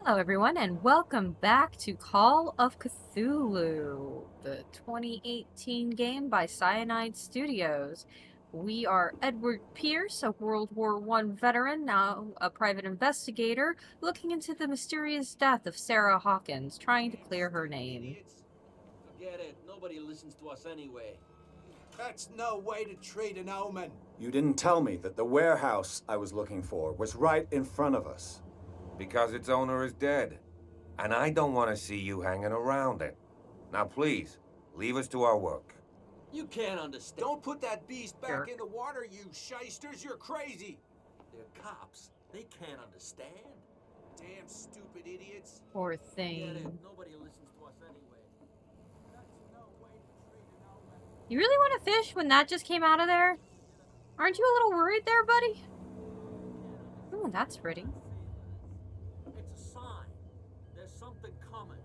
Hello, everyone, and welcome back to Call of Cthulhu, the 2018 game by Cyanide Studios. We are Edward Pierce, a World War I veteran, now a private investigator, looking into the mysterious death of Sarah Hawkins, trying to clear her name. Idiots. Forget it. Nobody listens to us anyway. That's no way to treat an omen. You didn't tell me that the warehouse I was looking for was right in front of us. Because its owner is dead. And I don't want to see you hanging around it. Now please, leave us to our work. You can't understand. Don't put that beast back Jerk. in the water, you shysters. You're crazy. They're cops. They can't understand. Damn stupid idiots. Poor Forget thing. it. Nobody listens to us anyway. That's no way to treat an omen. You really want to fish when that just came out of there? Aren't you a little worried there, buddy? Oh, that's pretty. It's a sign. There's something coming.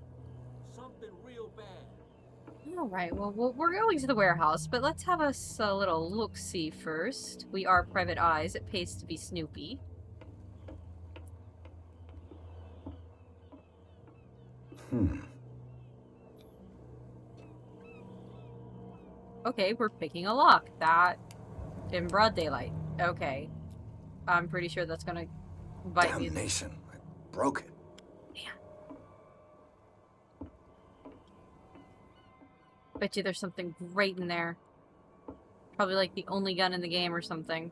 Something real bad. Alright, well, we're going to the warehouse, but let's have us a little look-see first. We are private eyes. It pays to be Snoopy. Okay, we're picking a lock. That in broad daylight. Okay. I'm pretty sure that's gonna bite me. Damnation. I broke it. Bet you there's something great in there. Probably like the only gun in the game or something.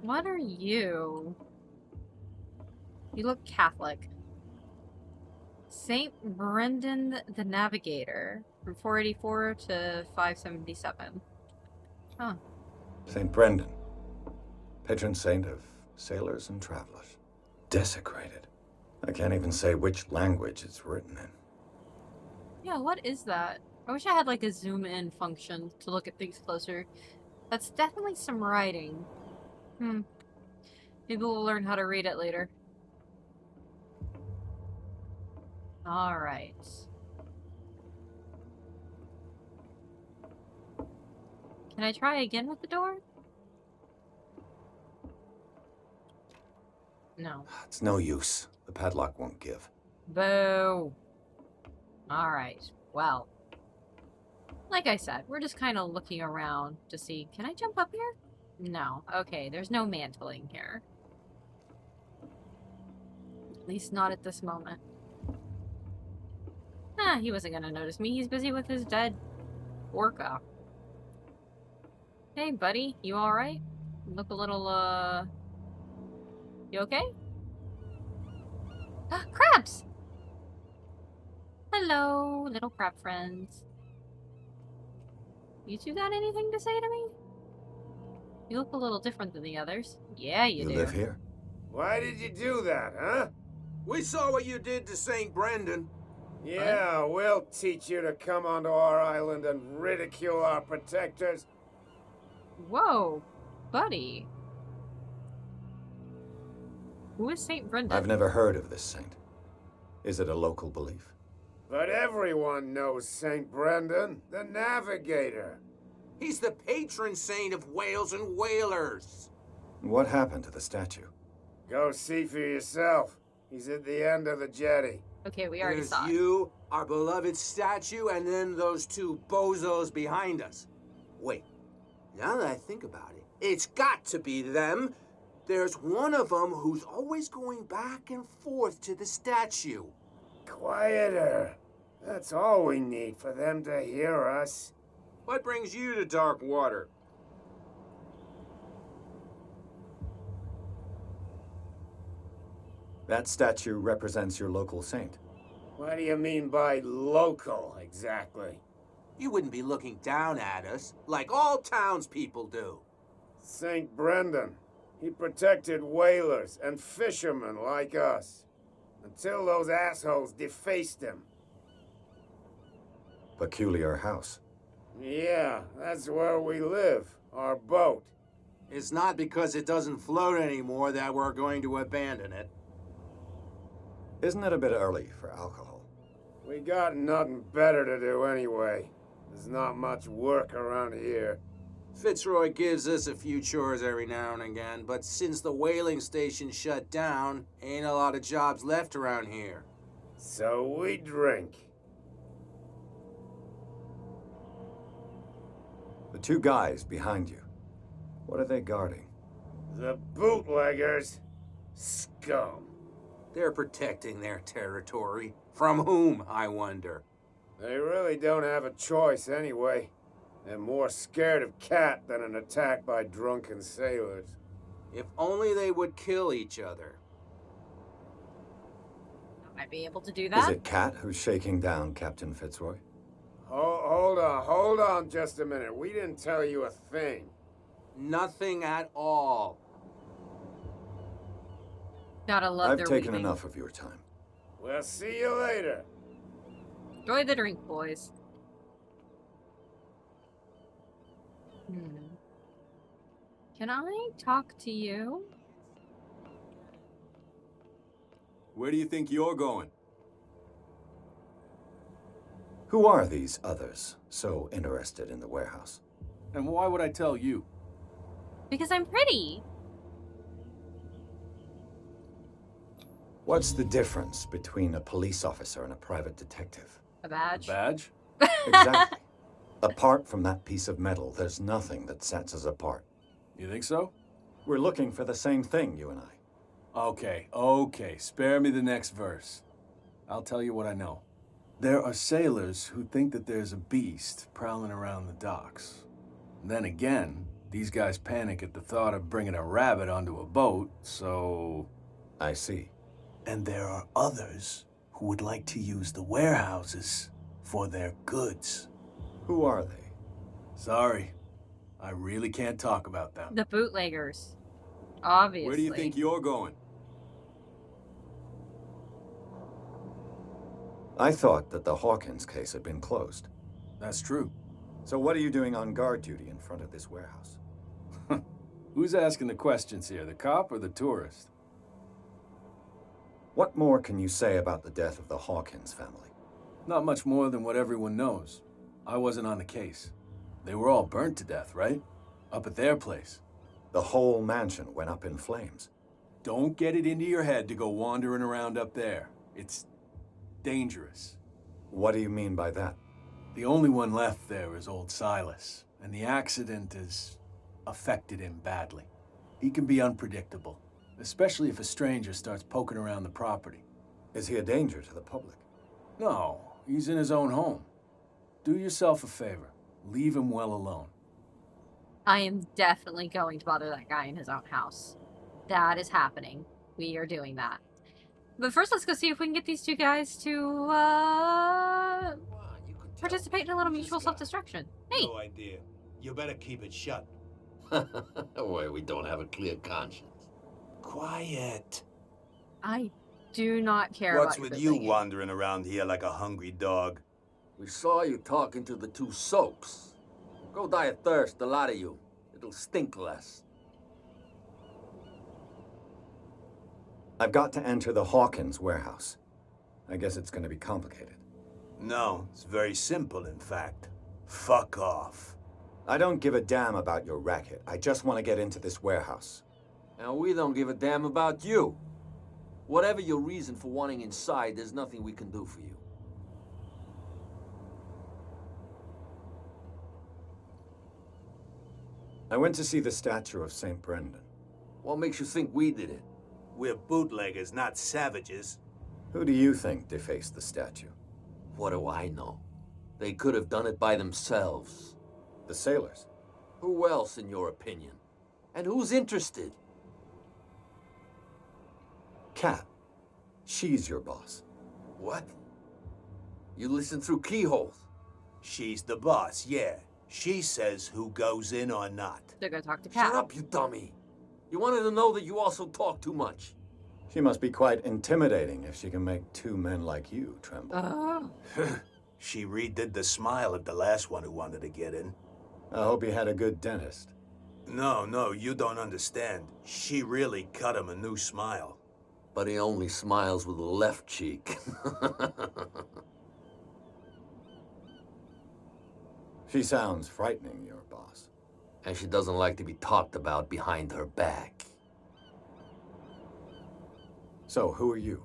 What are you? You look Catholic. Saint Brendan the Navigator. From 484 to 577. Huh. St. Brendan, patron saint of sailors and travelers. Desecrated. I can't even say which language it's written in. Yeah, what is that? I wish I had like a zoom in function to look at things closer. That's definitely some writing. Maybe we'll learn how to read it later. Alright. Can I try again with the door? No. It's no use. The padlock won't give. Boo! Alright, well. Like I said, we're just kind of looking around to see. Can I jump up here? No. Okay, there's no mantling here. At least not at this moment. Ah, he wasn't gonna notice me. He's busy with his dead orca. Hey, buddy. You alright? You look a little, You okay? Crabs! Hello, little crab friends. You two got anything to say to me? You look a little different than the others. Yeah, you do. live here? Why did you do that, huh? We saw what you did to St. Brendan. Yeah, we'll teach you to come onto our island and ridicule our protectors. Whoa, buddy. Who is Saint Brendan? I've never heard of this saint. Is it a local belief? But everyone knows St. Brendan, the Navigator. He's the patron saint of whales and whalers. What happened to the statue? Go see for yourself. He's at the end of the jetty. Okay, we already There's saw it. you, our beloved statue, and then those two bozos behind us. Wait, now that I think about it, it's got to be them. There's one of them who's always going back and forth to the statue. Quieter. That's all we need for them to hear us. What brings you to dark water? That statue represents your local saint. What do you mean by local, exactly? You wouldn't be looking down at us like all townspeople do. St. Brendan. He protected whalers and fishermen like us. Until those assholes defaced him. Peculiar house. Yeah, that's where we live. Our boat. It's not because it doesn't float anymore that we're going to abandon it. Isn't it a bit early for alcohol? We got nothing better to do anyway. There's not much work around here. Fitzroy gives us a few chores every now and again, but since the whaling station shut down, ain't a lot of jobs left around here. So we drink. The two guys behind you, what are they guarding? The bootleggers. Scum. They're protecting their territory. From whom, I wonder? They really don't have a choice anyway. They're more scared of Cat than an attack by drunken sailors. If only they would kill each other. I might be able to do Is that. it Cat who's shaking down Captain Fitzroy? Hold on just a minute. We didn't tell you a thing. Nothing at all. Gotta love I've their taken weeping. enough of your time. We'll see you later. Enjoy the drink, boys. Can I talk to you? Where do you think you're going? Who are these others so interested in the warehouse? And why would I tell you? Because I'm pretty. What's the difference between a police officer and a private detective? A badge. Badge? Exactly. Apart from that piece of metal, there's nothing that sets us apart. You think so? We're looking for the same thing, you and I. Okay. Spare me the next verse. I'll tell you what I know. There are sailors who think that there's a beast prowling around the docks. Then again, these guys panic at the thought of bringing a rabbit onto a boat, so... I see. And there are others who would like to use the warehouses for their goods. Who are they? Sorry. I really can't talk about them. The bootleggers. Obviously. Where do you think you're going? I thought that the Hawkins case had been closed. That's true. So what are you doing on guard duty in front of this warehouse? Who's asking the questions here, the cop or the tourist? What more can you say about the death of the Hawkins family? Not much more than what everyone knows. I wasn't on the case. They were all burnt to death, right? Up at their place. The whole mansion went up in flames. Don't get it into your head to go wandering around up there. It's dangerous. What do you mean by that? The only one left there is old Silas, and the accident has affected him badly. He can be unpredictable, especially if a stranger starts poking around the property. Is he a danger to the public? No, he's in his own home. Do yourself a favor. Leave him well alone. I am definitely going to bother that guy in his own house. That is happening. We are doing that. But first, let's go see if we can get these two guys to, participate in a little mutual self-destruction. Hey! No idea. You better keep it shut. Why, we don't have a clear conscience. Quiet. I do not care What's about with your you thinking. wandering around here like a hungry dog? We saw you talking to the two soaks. Go die of thirst, the lot of you. It'll stink less. I've got to enter the Hawkins warehouse. I guess it's going to be complicated. No, it's very simple, in fact. Fuck off. I don't give a damn about your racket. I just want to get into this warehouse. And we don't give a damn about you. Whatever your reason for wanting inside, there's nothing we can do for you. I went to see the statue of St. Brendan. What makes you think we did it? We're bootleggers, not savages. Who do you think defaced the statue? What do I know? They could have done it by themselves. The sailors. Who else, in your opinion? And who's interested? Cat. She's your boss. What? You listen through keyholes. She's the boss, yeah. She says who goes in or not. They're gonna talk to Cat. Shut up, you dummy. You wanted to know that you also talk too much. She must be quite intimidating if she can make two men like you tremble. Oh. She redid the smile of the last one who wanted to get in. I hope he had a good dentist. No, you don't understand. She really cut him a new smile. But he only smiles with the left cheek. She sounds frightening, your boss. And she doesn't like to be talked about behind her back. So, who are you?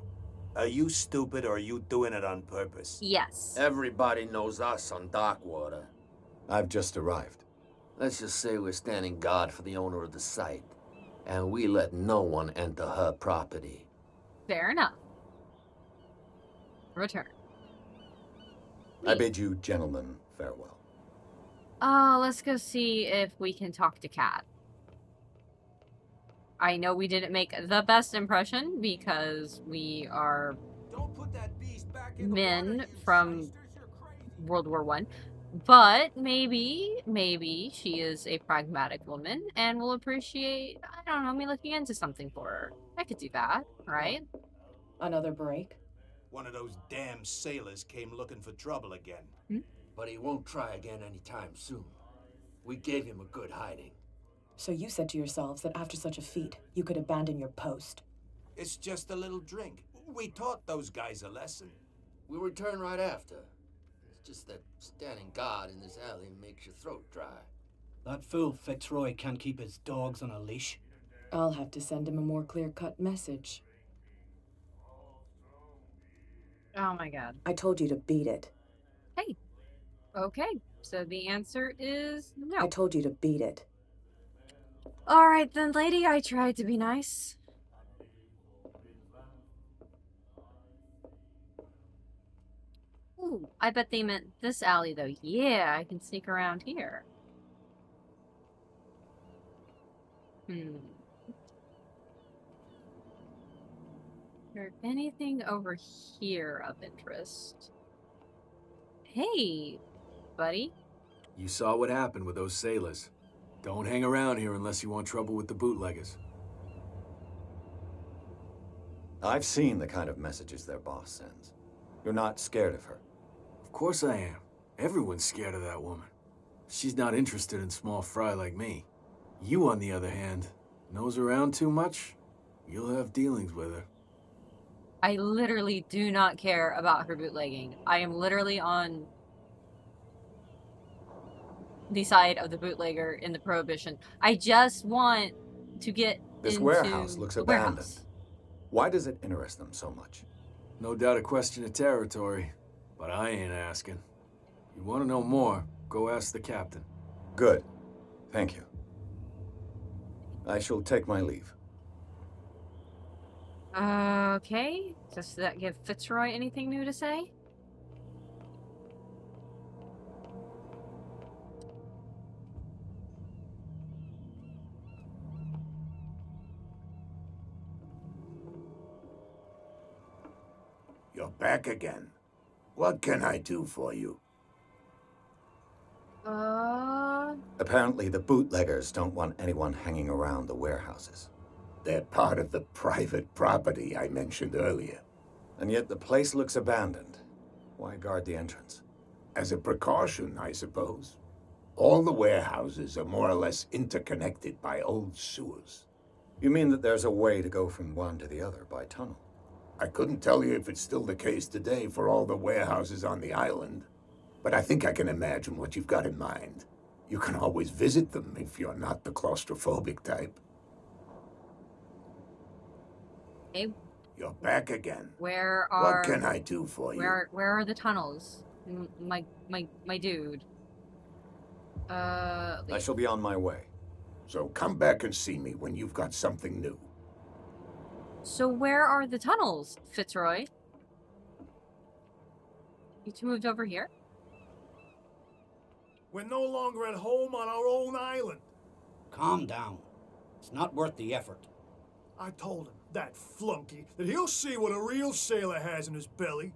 Are you stupid or are you doing it on purpose? Yes. Everybody knows us on Darkwater. I've just arrived. Let's just say we're standing guard for the owner of the site. And we let no one enter her property. Fair enough. Return. I bid you gentlemen farewell. Let's go see if we can talk to Kat. I know we didn't make the best impression because we are Don't put that beast back in the water, men you from shysters, you're crazy. World War One. But maybe she is a pragmatic woman and will appreciate, I don't know, me looking into something for her. I could do that, right? Another break? One of those damn sailors came looking for trouble again. But he won't try again anytime soon. We gave him a good hiding. So you said to yourselves that after such a feat, you could abandon your post. It's just a little drink. We taught those guys a lesson. We'll return right after. It's just that standing guard in this alley makes your throat dry. That fool Fitzroy can't keep his dogs on a leash. I'll have to send him a more clear-cut message. Oh my god. I told you to beat it. Hey. Okay. So the answer is no. I told you to beat it. Alright then, lady. I tried to be nice. Ooh, I bet they meant this alley, though. Yeah, I can sneak around here. Is there anything over here of interest? Hey, buddy. You saw what happened with those sailors. Don't hang around here unless you want trouble with the bootleggers. I've seen the kind of messages their boss sends. You're not scared of her. Of course I am. Everyone's scared of that woman. She's not interested in small fry like me. You, on the other hand, nose around too much, you'll have dealings with her. I literally do not care about her bootlegging. I am literally on the side of the bootlegger in the prohibition. I just want to get This into warehouse looks the abandoned. warehouse. Why does it interest them so much? No doubt a question of territory, but I ain't asking. You want to know more, go ask the captain. Good. Thank you. I shall take my leave. Okay. Does that give Fitzroy anything new to say? You're back again. What can I do for you? Apparently the bootleggers don't want anyone hanging around the warehouses. They're part of the private property I mentioned earlier. And yet the place looks abandoned. Why guard the entrance? As a precaution, I suppose. All the warehouses are more or less interconnected by old sewers. You mean that there's a way to go from one to the other by tunnel? I couldn't tell you if it's still the case today for all the warehouses on the island, but I think I can imagine what you've got in mind. You can always visit them if you're not the claustrophobic type. Hey, You're back again. where are... What can I do for you? Where are the tunnels? My dude. I shall be on my way. So come back and see me when you've got something new. So where are the tunnels, Fitzroy? You two moved over here? We're no longer at home on our own island. Calm down. It's not worth the effort. I told him, that flunky, that he'll see what a real sailor has in his belly.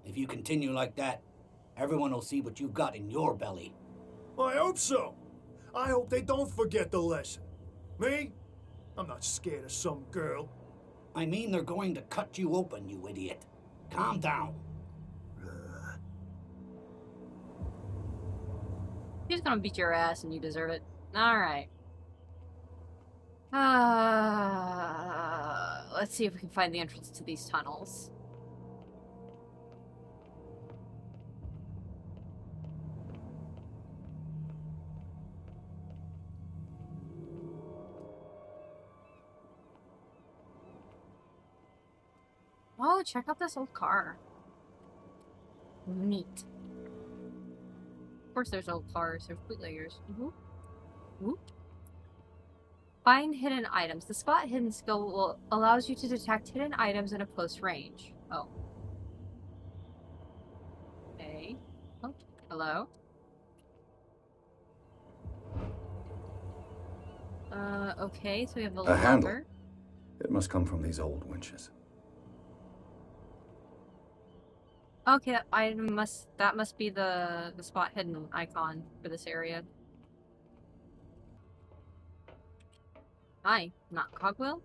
If you continue like that, everyone will see what you've got in your belly. I hope so. I hope they don't forget the lesson. Me? I'm not scared of some girl. I mean, they're going to cut you open, you idiot. Calm down. He's gonna beat your ass and you deserve it. Alright. Let's see if we can find the entrance to these tunnels. Oh, check out this old car. Neat. Of course there's old cars. There's bootleggers. Whoop. Whoop. Find hidden items. The spot hidden skill allows you to detect hidden items in a close range. Oh. Okay. Oh, hello? Okay, so we have the A handle. lever. It must come from these old winches. Okay, that must be the spot hidden icon for this area. Hi, not cogwheel.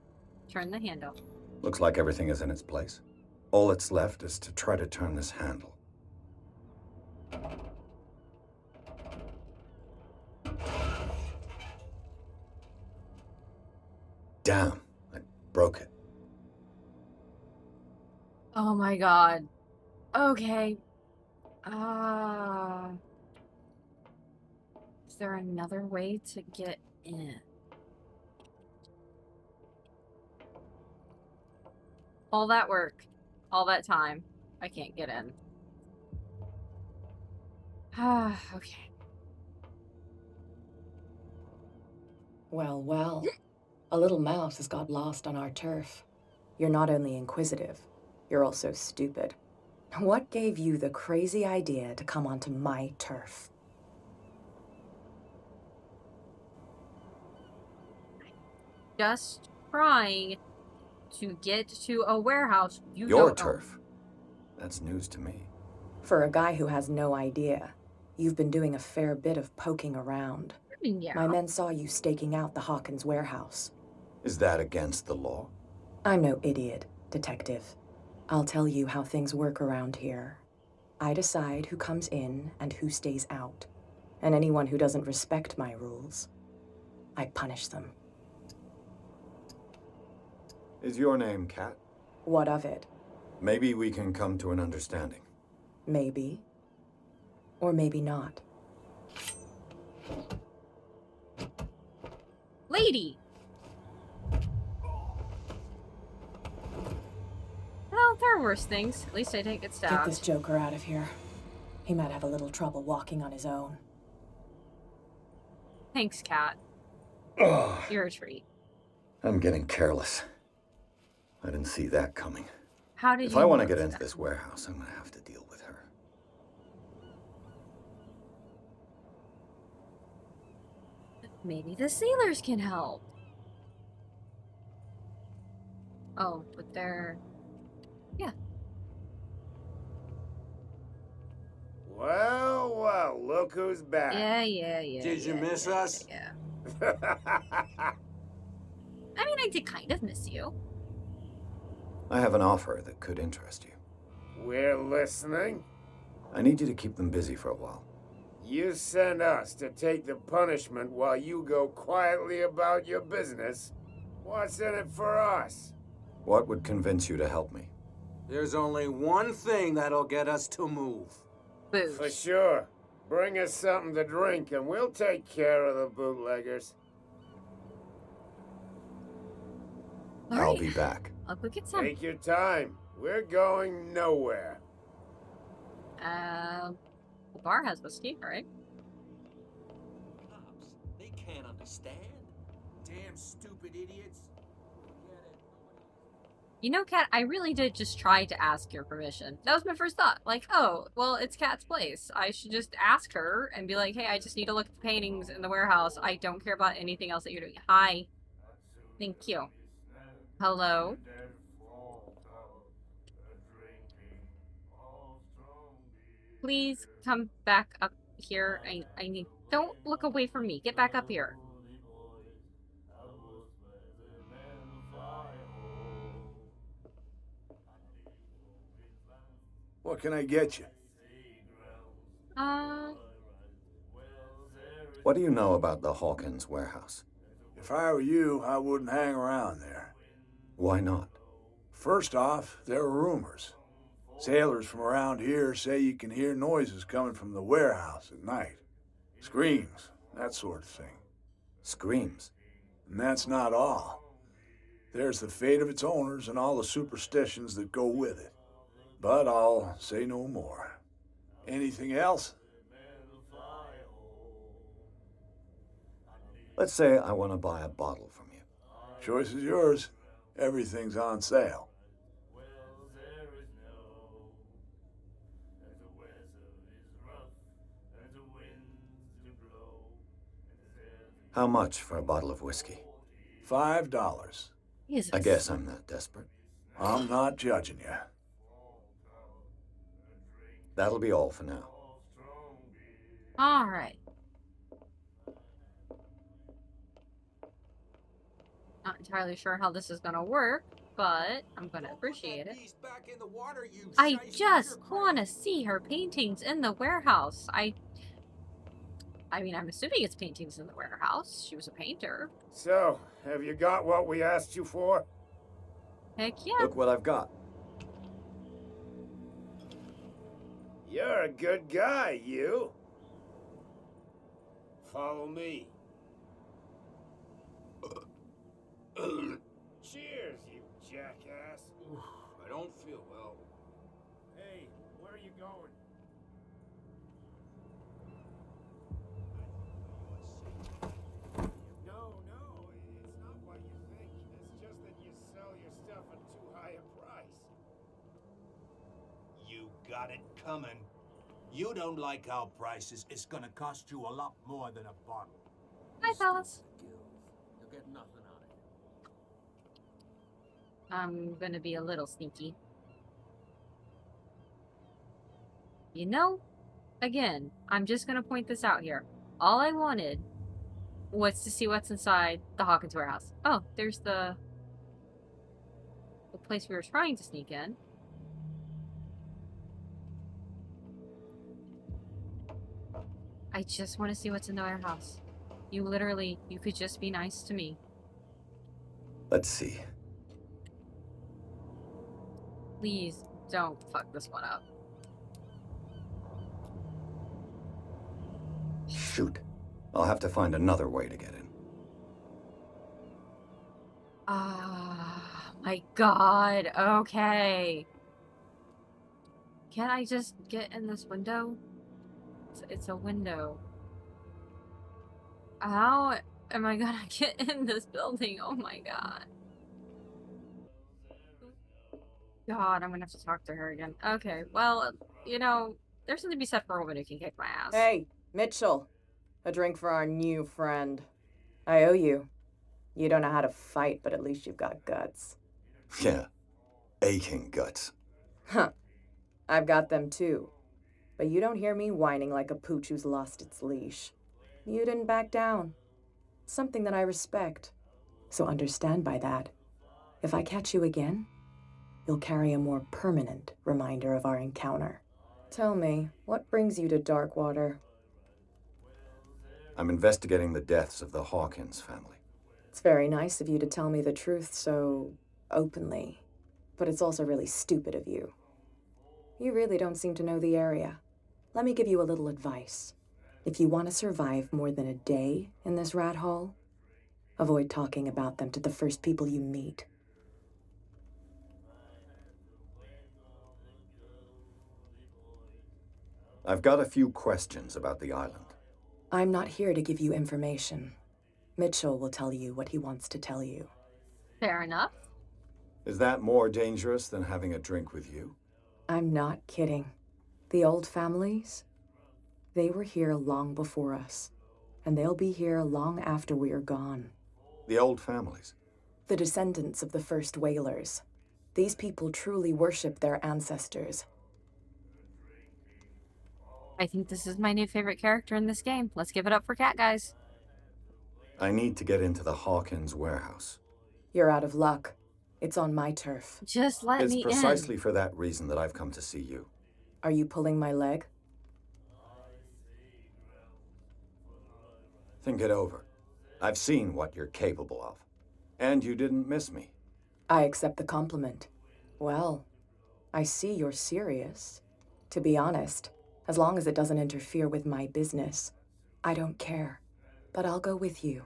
Turn the handle. Looks like everything is in its place. All that's left is to try to turn this handle. Damn, I broke it. Oh my god. Okay. Is there another way to get in? All that work, all that time, I can't get in. Okay. Well, well. A little mouse has got lost on our turf. You're not only inquisitive, you're also stupid. What gave you the crazy idea to come onto my turf? Just trying to get to a warehouse you Your don't turf. That's news to me. For a guy who has no idea, you've been doing a fair bit of poking around. Yeah. My men saw you staking out the Hawkins Warehouse. Is that against the law? I'm no idiot, detective. I'll tell you how things work around here. I decide who comes in and who stays out. And anyone who doesn't respect my rules, I punish them. Is your name Kat? What of it? Maybe we can come to an understanding. Maybe. Or maybe not. Lady! Well, there are worse things. At least I didn't get stabbed. Get this joker out of here. He might have a little trouble walking on his own. Thanks, Kat. You're a treat. I'm getting careless. I didn't see that coming. How did If you I want to notice get into that? this warehouse, I'm going to have to deal with her. Maybe the sailors can help. Oh, but they're... Yeah. Well, well, look who's back. Yeah. Did you miss us? Yeah. I mean, I did kind of miss you. I have an offer that could interest you. We're listening. I need you to keep them busy for a while. You send us to take the punishment while you go quietly about your business. What's in it for us? What would convince you to help me? There's only one thing that'll get us to move. Booze. For sure. Bring us something to drink and we'll take care of the bootleggers. I'll be back. I'll go get some. Take your time. We're going nowhere. The bar has whiskey, right? Cops, they can't understand. Damn stupid idiots. You know, Kat, I really did just try to ask your permission. That was my first thought. Like, oh, well, it's Kat's place. I should just ask her and be like, hey, I just need to look at the paintings in the warehouse. I don't care about anything else that you're doing. Hi. Thank you. Hello? Please come back up here. I need... Don't look away from me. Get back up here. What can I get you? What do you know about the Hawkins Warehouse? If I were you, I wouldn't hang around there. Why not? First off, there are rumors. Sailors from around here say you can hear noises coming from the warehouse at night. Screams, that sort of thing. Screams? And that's not all. There's the fate of its owners and all the superstitions that go with it. But I'll say no more. Anything else? Let's say I want to buy a bottle from you. Choice is yours. Everything's on sale. How much for a bottle of whiskey? $5. Jesus. I guess I'm not desperate. I'm not judging you. That'll be all for now. All right. Not entirely sure how this is gonna work, but I'm gonna appreciate it. I just want to see her paintings in the warehouse. I mean, I'm assuming it's paintings in the warehouse. She was a painter. So, have you got what we asked you for? Heck yeah. Look what I've got. You're a good guy, you. Follow me. Cheers, you jackass. I don't feel well. Hey, where are you going? No, it's not what you think. It's just that you sell your stuff at too high a price. You got it coming. You don't like our prices, it's gonna cost you a lot more than a bottle. Hi, fellas. You'll get nothing out of it. I'm gonna be a little sneaky. You know, again, I'm just gonna point this out here. All I wanted was to see what's inside the Hawkins Warehouse. Oh, there's the place we were trying to sneak in. I just want to see what's in the warehouse. You could just be nice to me. Let's see. Please don't fuck this one up. Shoot. I'll have to find another way to get in. Ah, my God. Okay. Can't I just get in this window? It's a window. How am I gonna get in this building? Oh my God. God, I'm gonna have to talk to her again. Okay, well, you know, there's something to be said for a woman who can kick my ass. Hey, Mitchell. A drink for our new friend. I owe you. You don't know how to fight, but at least you've got guts. Yeah. Aching guts. Huh. I've got them too. But you don't hear me whining like a pooch who's lost its leash. You didn't back down. Something that I respect. So understand by that, if I catch you again, you'll carry a more permanent reminder of our encounter. Tell me, what brings you to Darkwater? I'm investigating the deaths of the Hawkins family. It's very nice of you to tell me the truth so openly, but it's also really stupid of you. You really don't seem to know the area. Let me give you a little advice. If you want to survive more than a day in this rat hole, avoid talking about them to the first people you meet. I've got a few questions about the island. I'm not here to give you information. Mitchell will tell you what he wants to tell you. Fair enough. Is that more dangerous than having a drink with you? I'm not kidding. The old families, they were here long before us, and they'll be here long after we are gone. The old families? The descendants of the first whalers. These people truly worship their ancestors. I think this is my new favorite character in this game. Let's give it up for Cat Guys. I need to get into the Hawkins Warehouse. You're out of luck. It's on my turf. Just let me in. It's precisely for that reason that I've come to see you. Are you pulling my leg? Think it over. I've seen what you're capable of. And you didn't miss me. I accept the compliment. Well, I see you're serious. To be honest, as long as it doesn't interfere with my business, I don't care. But I'll go with you.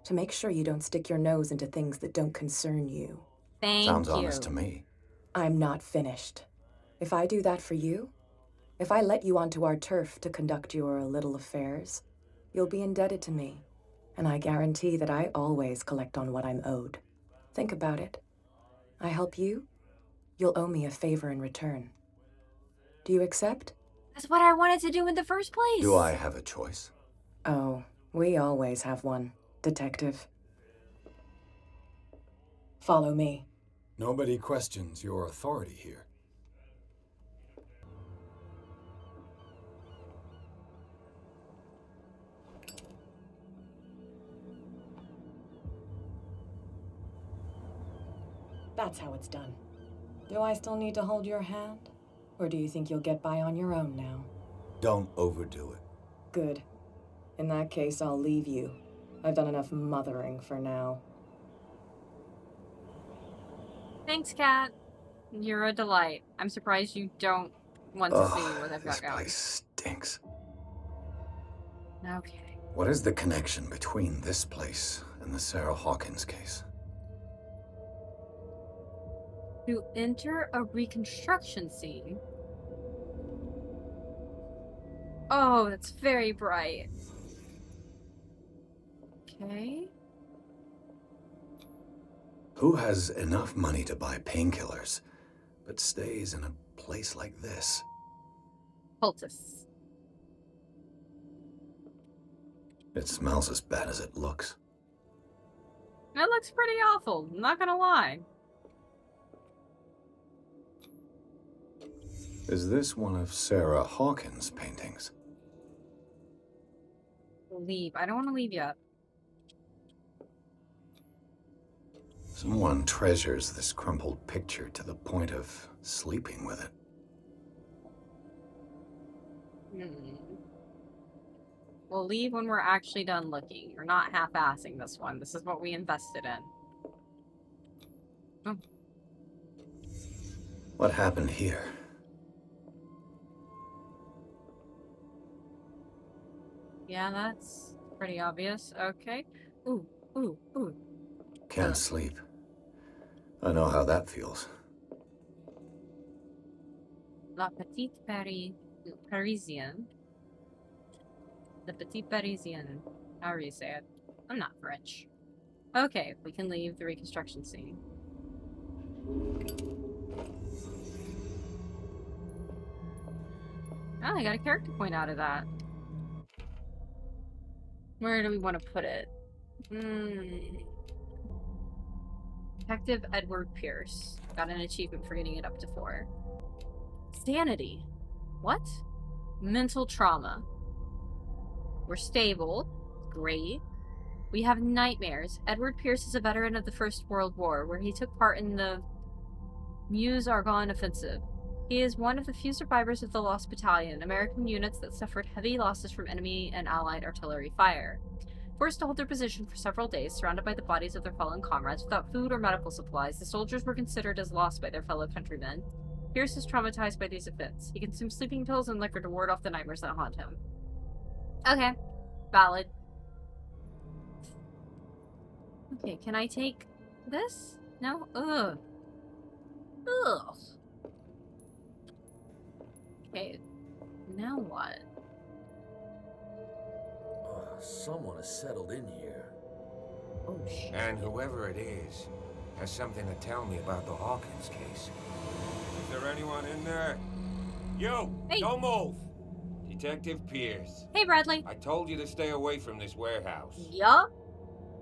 to make sure you don't stick your nose into things that don't concern you. Thank Sounds you. honest to me. I'm not finished. If I do that for you, if I let you onto our turf to conduct your little affairs, you'll be indebted to me, and I guarantee that I always collect on what I'm owed. Think about it. I help you, you'll owe me a favor in return. Do you accept? That's what I wanted to do in the first place. Do I have a choice? Oh, we always have one, Detective. Follow me. Nobody questions your authority here. That's how it's done. Do I still need to hold your hand? Or do you think you'll get by on your own now? Don't overdo it. Good. In that case, I'll leave you. I've done enough mothering for now. Thanks, Kat. You're a delight. I'm surprised you don't want to see what I've got this going. place stinks. Okay. What is the connection between this place and the Sarah Hawkins case? To enter a reconstruction scene. Oh, that's very bright. Okay. Who has enough money to buy painkillers, but stays in a place like this? Cultists. It smells as bad as it looks. It looks pretty awful, I'm not gonna lie. Is this one of Sarah Hawkins' paintings? Leave. I don't want to leave yet. Someone treasures this crumpled picture to the point of sleeping with it. We'll leave when we're actually done looking. We're not half-assing this one. This is what we invested in. Oh. What happened here? Yeah, that's pretty obvious. Okay. Ooh, ooh, ooh. Can't sleep. I know how that feels. La Petite Parisienne. The Petite Parisienne. However you say it. I'm not French. Okay, we can leave the reconstruction scene. Oh, I got a character point out of that. Where do we want to put it? Detective Edward Pierce. Got an achievement for getting it up to 4. Sanity. What? Mental trauma. We're stable. Great. We have nightmares. Edward Pierce is a veteran of the First World War, where he took part in the Meuse-Argonne offensive. He is one of the few survivors of the Lost Battalion, American units that suffered heavy losses from enemy and allied artillery fire. Forced to hold their position for several days, surrounded by the bodies of their fallen comrades, without food or medical supplies, the soldiers were considered as lost by their fellow countrymen. Pierce is traumatized by these events. He consumes sleeping pills and liquor to ward off the nightmares that haunt him. Okay. Valid. Okay, can I take this? No? Ugh. Ugh. Okay. Now what? Someone has settled in here. Oh, shit. And whoever it is has something to tell me about the Hawkins case. Is there anyone in there? You! Hey. Don't move! Detective Pierce. Hey, Bradley. I told you to stay away from this warehouse. Yup.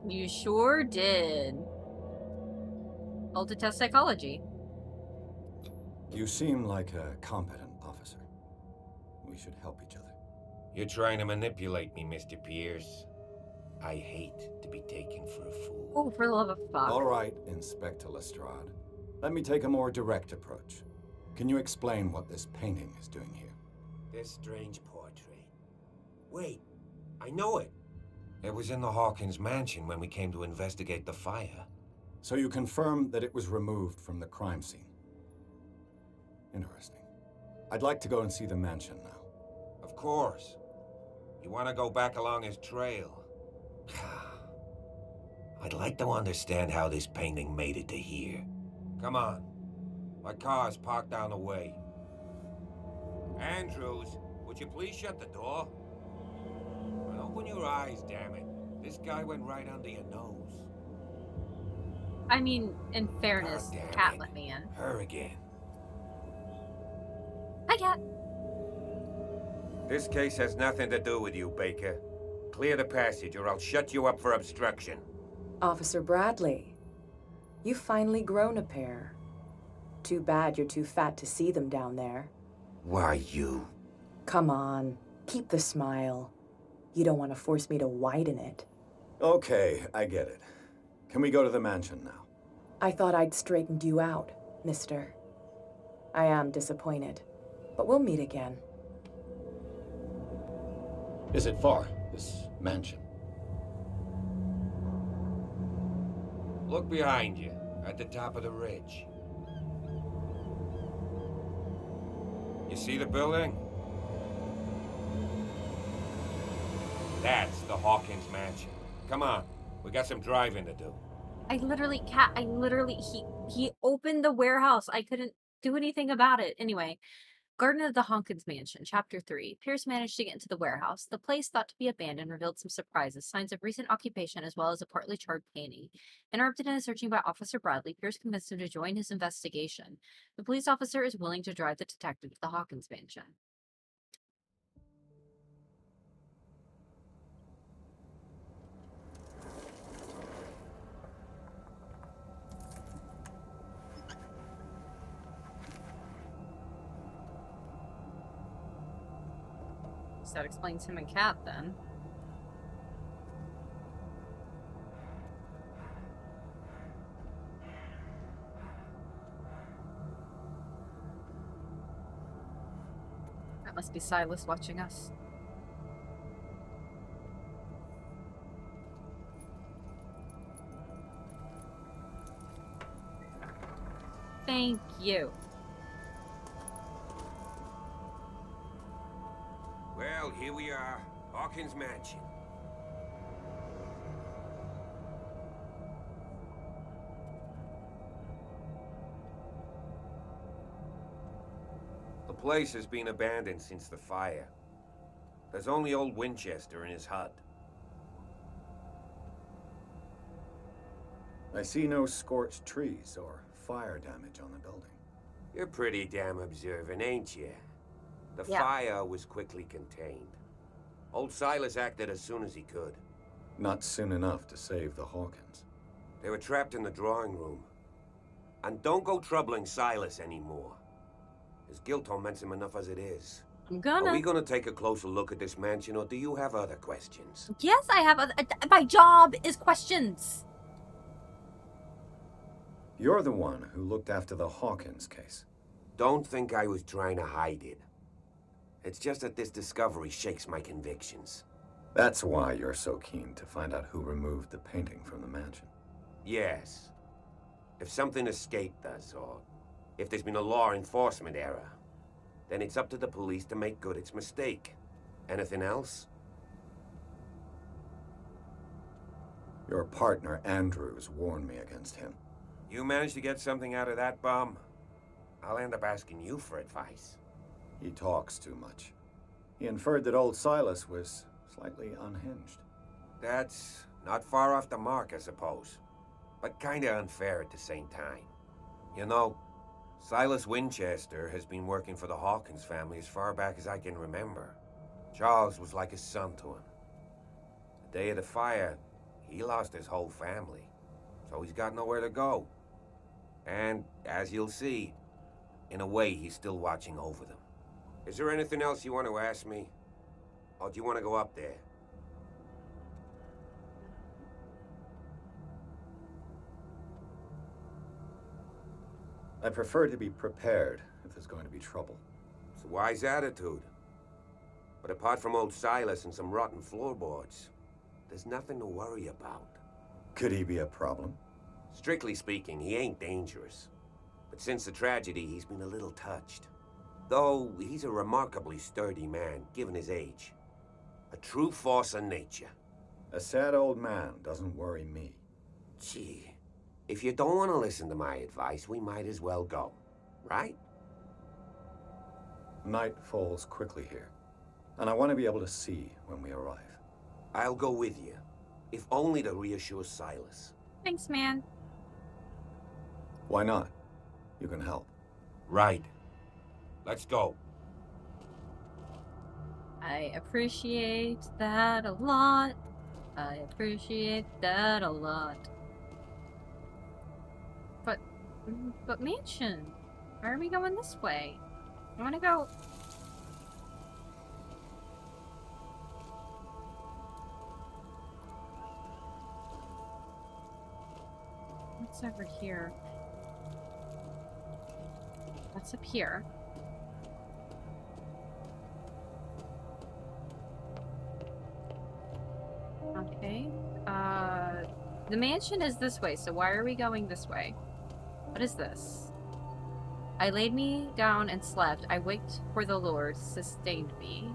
You sure did. I'll test psychology. You seem like a competent officer. We should help each other. You're trying to manipulate me, Mr. Pierce. I hate to be taken for a fool. Oh, for the love of fuck. All right, Inspector Lestrade. Let me take a more direct approach. Can you explain what this painting is doing here? This strange portrait. Wait, I know it. It was in the Hawkins mansion when we came to investigate the fire. So you confirm that it was removed from the crime scene? Interesting. I'd like to go and see the mansion now. Of course. You want to go back along his trail? I'd like to understand how this painting made it to here. Come on. My car's parked down the way. Andrews, would you please shut the door? And open your eyes, damn it. This guy went right under your nose. I mean, in fairness, God damn Cat it. let me in. Her again. Hi, Cat. This case has nothing to do with you, Baker. Clear the passage or I'll shut you up for obstruction. Officer Bradley, you've finally grown a pair. Too bad you're too fat to see them down there. Why, you? Come on, keep the smile. You don't want to force me to widen it. Okay, I get it. Can we go to the mansion now? I thought I'd straightened you out, mister. I am disappointed, but we'll meet again. Is it far, this mansion? Look behind you, at the top of the ridge. You see the building? That's the Hawkins mansion. Come on, we got some driving to do. He opened the warehouse. I couldn't do anything about it. Anyway, Garden of the Hawkins Mansion, Chapter 3. Pierce managed to get into the warehouse. The place, thought to be abandoned, revealed some surprises, signs of recent occupation, as well as a partly charred painting. Interrupted in his searching by Officer Bradley, Pierce convinced him to join his investigation. The police officer is willing to drive the detective to the Hawkins Mansion. So that explains him and Cat, then. That must be Silas watching us. Thank you. Well, here we are, Hawkins Mansion. The place has been abandoned since the fire. There's only old Winchester in his hut. I see no scorched trees or fire damage on the building. You're pretty damn observant, ain't you? The Yeah. fire was quickly contained. Old Silas acted as soon as he could. Not soon enough to save the Hawkins. They were trapped in the drawing room. And don't go troubling Silas anymore. His guilt torments him enough as it is. I'm gonna. Are we gonna take a closer look at this mansion, or do you have other questions? Yes, I have. My job is questions. You're the one who looked after the Hawkins case. Don't think I was trying to hide it. It's just that this discovery shakes my convictions. That's why you're so keen to find out who removed the painting from the mansion. Yes. If something escaped us, or if there's been a law enforcement error, then it's up to the police to make good its mistake. Anything else? Your partner, Andrews, warned me against him. You managed to get something out of that bum? I'll end up asking you for advice. He talks too much. He inferred that old Silas was slightly unhinged. That's not far off the mark, I suppose. But kinda unfair at the same time. You know, Silas Winchester has been working for the Hawkins family as far back as I can remember. Charles was like a son to him. The day of the fire, he lost his whole family. So he's got nowhere to go. And, as you'll see, in a way, he's still watching over them. Is there anything else you want to ask me? Or do you want to go up there? I prefer to be prepared if there's going to be trouble. It's a wise attitude. But apart from old Silas and some rotten floorboards, there's nothing to worry about. Could he be a problem? Strictly speaking, he ain't dangerous. But since the tragedy, he's been a little touched. Though he's a remarkably sturdy man, given his age. A true force of nature. A sad old man doesn't worry me. Gee, if you don't want to listen to my advice, we might as well go, right? Night falls quickly here, and I want to be able to see when we arrive. I'll go with you, if only to reassure Silas. Thanks, man. Why not? You can help. Right. Let's go. I appreciate that a lot. I appreciate that a lot. But mansion, why are we going this way? I want to go. What's over here? What's up here? Okay. The mansion is this way, so why are we going this way? What is this? I laid me down and slept. I waked for the Lord sustained me.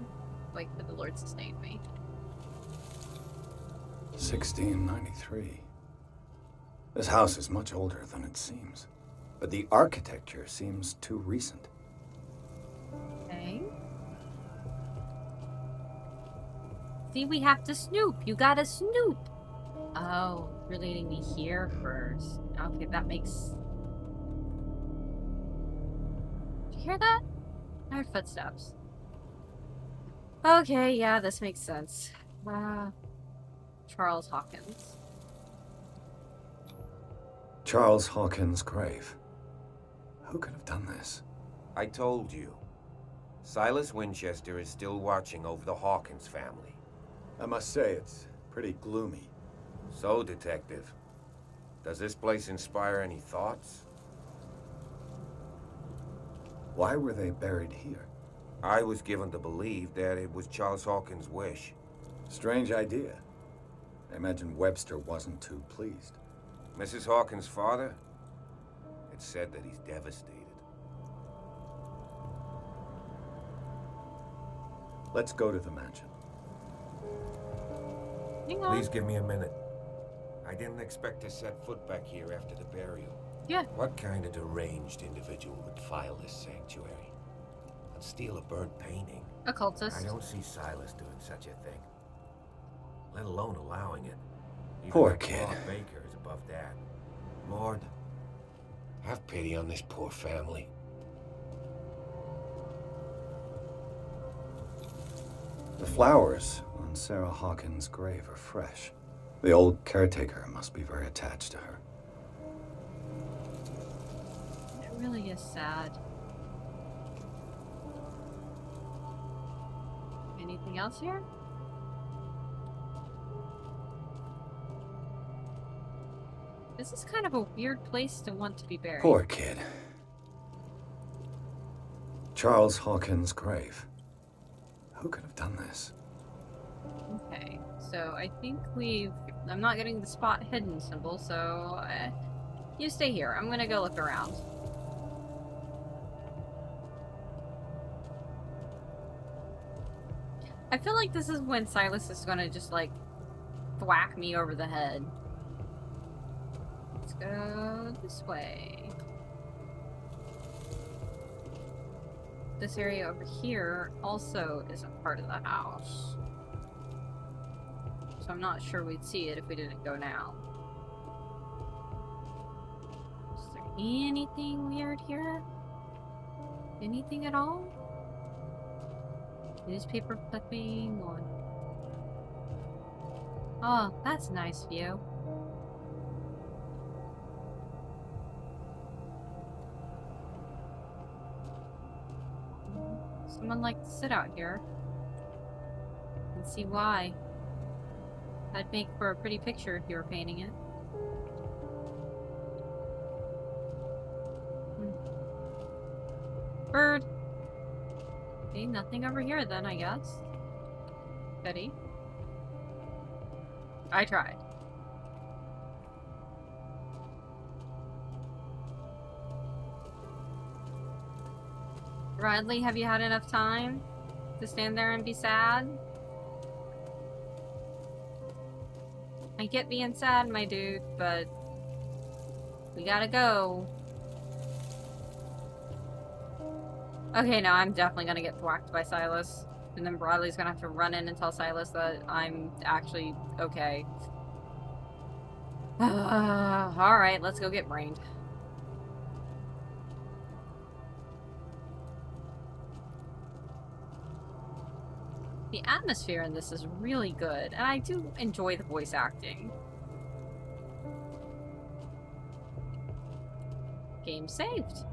Wake for the Lord sustained me. 1693. This house is much older than it seems, but the architecture seems too recent. Okay. See, we have to snoop. You gotta snoop. Oh, you're leading me here first. Okay, that makes... Did you hear that? I heard footsteps. Okay, yeah, this makes sense. Charles Hawkins. Charles Hawkins' grave. Who could have done this? I told you. Silas Winchester is still watching over the Hawkins family. I must say, it's pretty gloomy. So, Detective, does this place inspire any thoughts? Why were they buried here? I was given to believe that it was Charles Hawkins' wish. Strange idea. I imagine Webster wasn't too pleased. Mrs. Hawkins' father? It's said that he's devastated. Let's go to the mansion. Hang on. Please give me a minute. I didn't expect to set foot back here after the burial. Yeah. What kind of deranged individual would file this sanctuary? And steal a burnt painting? Occultist. I don't see Silas doing such a thing. Let alone allowing it. Even Poor that kid. Claude Baker is above that. Lord, have pity on this poor family. The flowers on Sarah Hawkins' grave are fresh. The old caretaker must be very attached to her. It really is sad. Anything else here? This is kind of a weird place to want to be buried. Poor kid. Charles Hawkins' grave. Who could have done this? Okay, so I think I'm not getting the spot hidden symbol, so you stay here. I'm gonna go look around. I feel like this is when Silas is gonna just like thwack me over the head. Let's go this way. This area over here also isn't part of the house. So I'm not sure we'd see it if we didn't go now. Is there anything weird here? Anything at all? Newspaper clipping or... Oh, that's a nice view. Someone liked to sit out here and see why. That'd make for a pretty picture if you were painting it. Bird. Okay, nothing over here then, I guess. Betty. I tried. Bradley, have you had enough time to stand there and be sad? I get being sad, my dude, but we gotta go. Okay, no, I'm definitely gonna get thwacked by Silas. And then Bradley's gonna have to run in and tell Silas that I'm actually okay. Alright, let's go get brained. The atmosphere in this is really good, and I do enjoy the voice acting. Game saved.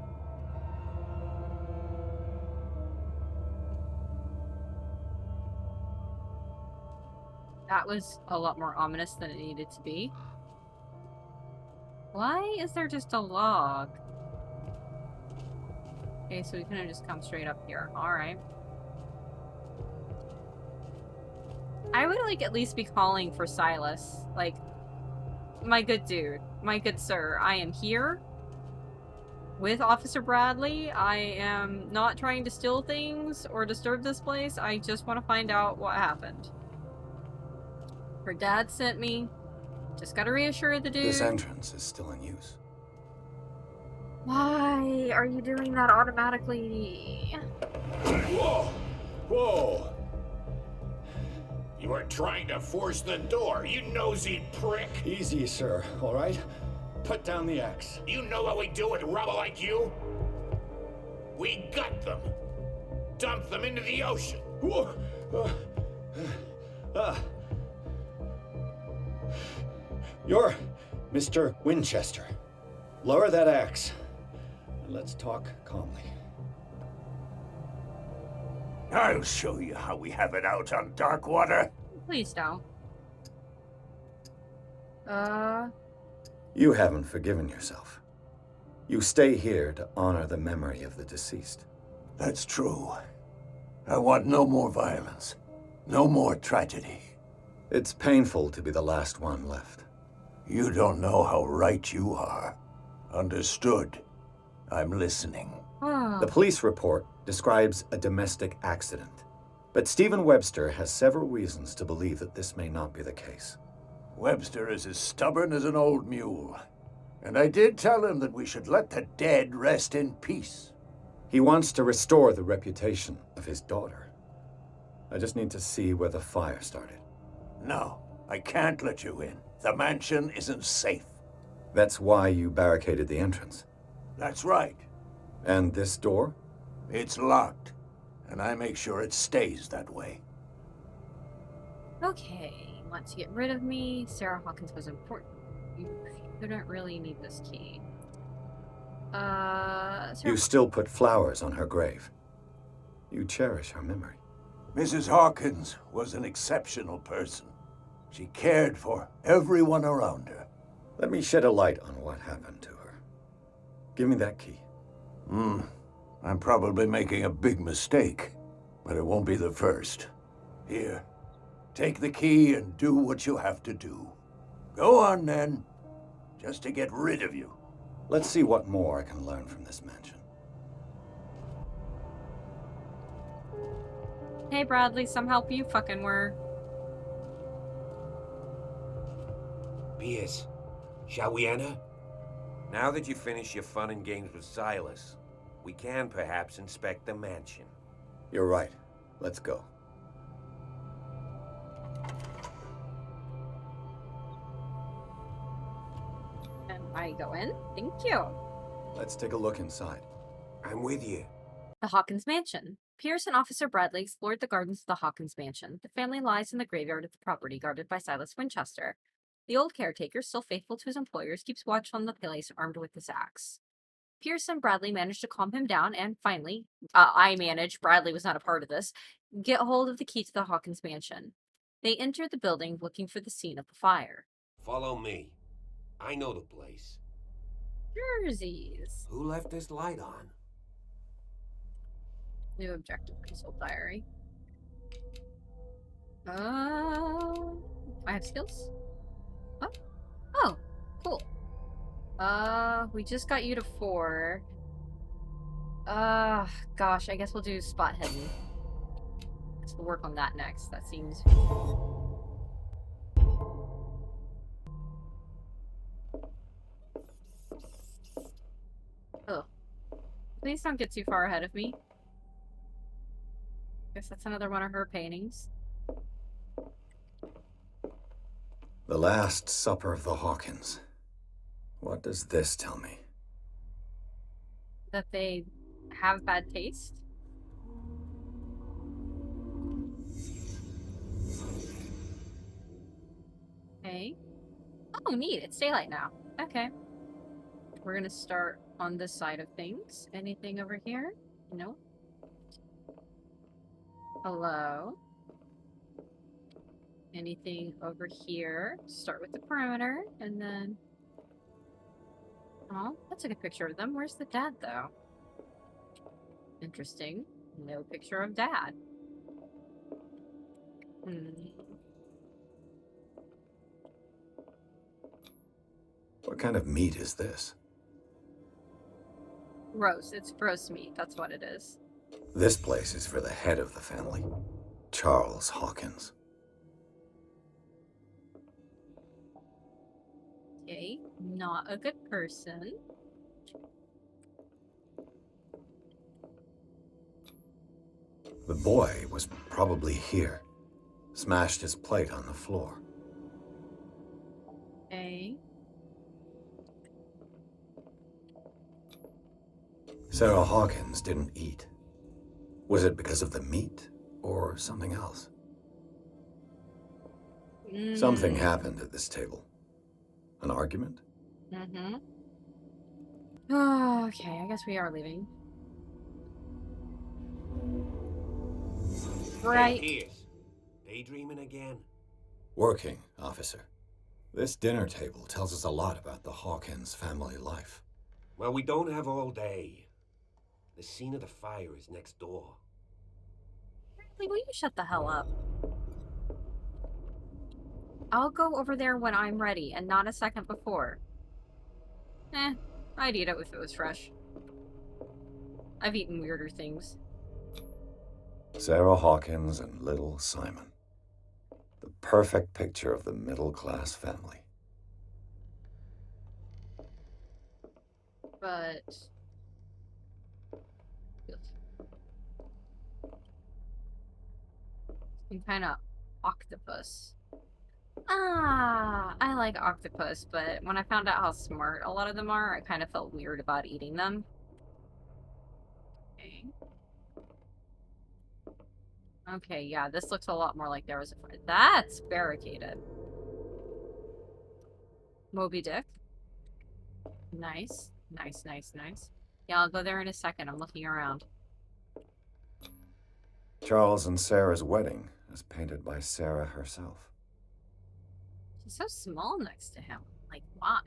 That was a lot more ominous than it needed to be. Why is there just a log? Okay, so we couldn't just come straight up here. Alright. I would, like, at least be calling for Silas. Like, my good dude, my good sir, I am here with Officer Bradley. I am not trying to steal things or disturb this place. I just want to find out what happened. Her dad sent me. Just gotta reassure the dude. This entrance is still in use. Why are you doing that automatically? Whoa! Whoa! You are trying to force the door, you nosy prick! Easy, sir, all right? Put down the axe. You know what we do with rubble like you? We gut them. Dump them into the ocean. Whoa! You're Mr. Winchester. Lower that axe. And let's talk calmly. I'll show you how we have it out on Darkwater. Please don't. You haven't forgiven yourself. You stay here to honor the memory of the deceased. That's true. I want no more violence. No more tragedy. It's painful to be the last one left. You don't know how right you are. Understood. I'm listening. The police report describes a domestic accident, but Stephen Webster has several reasons to believe that this may not be the case. Webster is as stubborn as an old mule. And I did tell him that we should let the dead rest in peace. He wants to restore the reputation of his daughter. I just need to see where the fire started. No, I can't let you in. The mansion isn't safe. That's why you barricaded the entrance. That's right. And this door? It's locked, and I make sure it stays that way. Okay, want to get rid of me. Sarah Hawkins was important. You couldn't really need this key. You still put flowers on her grave. You cherish her memory. Mrs. Hawkins was an exceptional person. She cared for everyone around her. Let me shed a light on what happened to her. Give me that key. I'm probably making a big mistake, but it won't be the first. Here, take the key and do what you have to do. Go on, then. Just to get rid of you. Let's see what more I can learn from this mansion. Hey, Bradley, some help you fucking were. Pierce, shall we enter? Now that you've finished your fun and games with Silas, we can perhaps inspect the mansion. You're right. Let's go. And I go in. Thank you. Let's take a look inside. I'm with you. The Hawkins Mansion. Pierce and Officer Bradley explored the gardens of the Hawkins Mansion. The family lies in the graveyard of the property guarded by Silas Winchester. The old caretaker, still faithful to his employers, keeps watch on the place armed with his axe. Pierce and Bradley managed to calm him down and finally, I managed, Bradley was not a part of this, get hold of the key to the Hawkins Mansion. They enter the building looking for the scene of the fire. Follow me. I know the place. Jerseys. Who left this light on? New objective, consult diary. I have skills? Oh. Oh, cool. We just got you to 4. Gosh, I guess we'll do spot hidden. So we'll work on that next. That seems... Please don't get too far ahead of me. Guess that's another one of her paintings. The Last Supper of the Hawkins. What does this tell me? That they have bad taste? Okay. Oh, neat. It's daylight now. Okay. We're gonna start on this side of things. Anything over here? No. Hello? Anything over here? Start with the perimeter, and then... Oh, that's a good picture of them. Where's the dad, though? Interesting. No picture of dad. What kind of meat is this? Roast. It's roast meat. That's what it is. This place is for the head of the family, Charles Hawkins. Okay, not a good person. The boy was probably here. Smashed his plate on the floor. Okay. Sarah Hawkins didn't eat. Was it because of the meat or something else? Something happened at this table. An argument? Mm-hmm. Okay, I guess we are leaving. Right. Hey, Pierce. Daydreaming again? Working, officer. This dinner table tells us a lot about the Hawkins family life. Well, we don't have all day. The scene of the fire is next door. Really, will you shut the hell up? I'll go over there when I'm ready, and not a second before. I'd eat it if it was fresh. I've eaten weirder things. Sarah Hawkins and little Simon. The perfect picture of the middle-class family. But... some kind of octopus. I like octopus, but when I found out how smart a lot of them are, I kind of felt weird about eating them. Okay. Okay, yeah, this looks a lot more like there was a fire. That's barricaded. Moby Dick. Nice. Nice, nice, nice. Yeah, I'll go there in a second. I'm looking around. Charles and Sarah's wedding, as painted by Sarah herself. She's so small next to him. Like, why?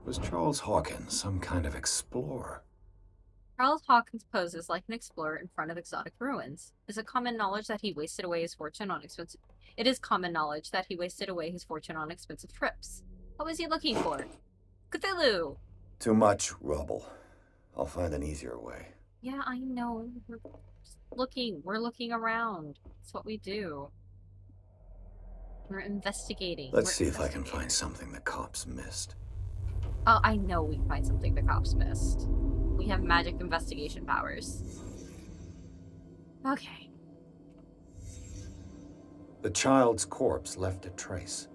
Was Charles Hawkins some kind of explorer? Charles Hawkins poses like an explorer in front of exotic ruins. It is common knowledge that he wasted away his fortune on expensive trips. What was he looking for? Cthulhu! Too much rubble. I'll find an easier way. Yeah, I know. We're just looking. We're looking around. That's what we do. We're investigating. Let's see if I can find something the cops missed. Oh, I know we can find something the cops missed. We have magic investigation powers. Okay. The child's corpse left a trace.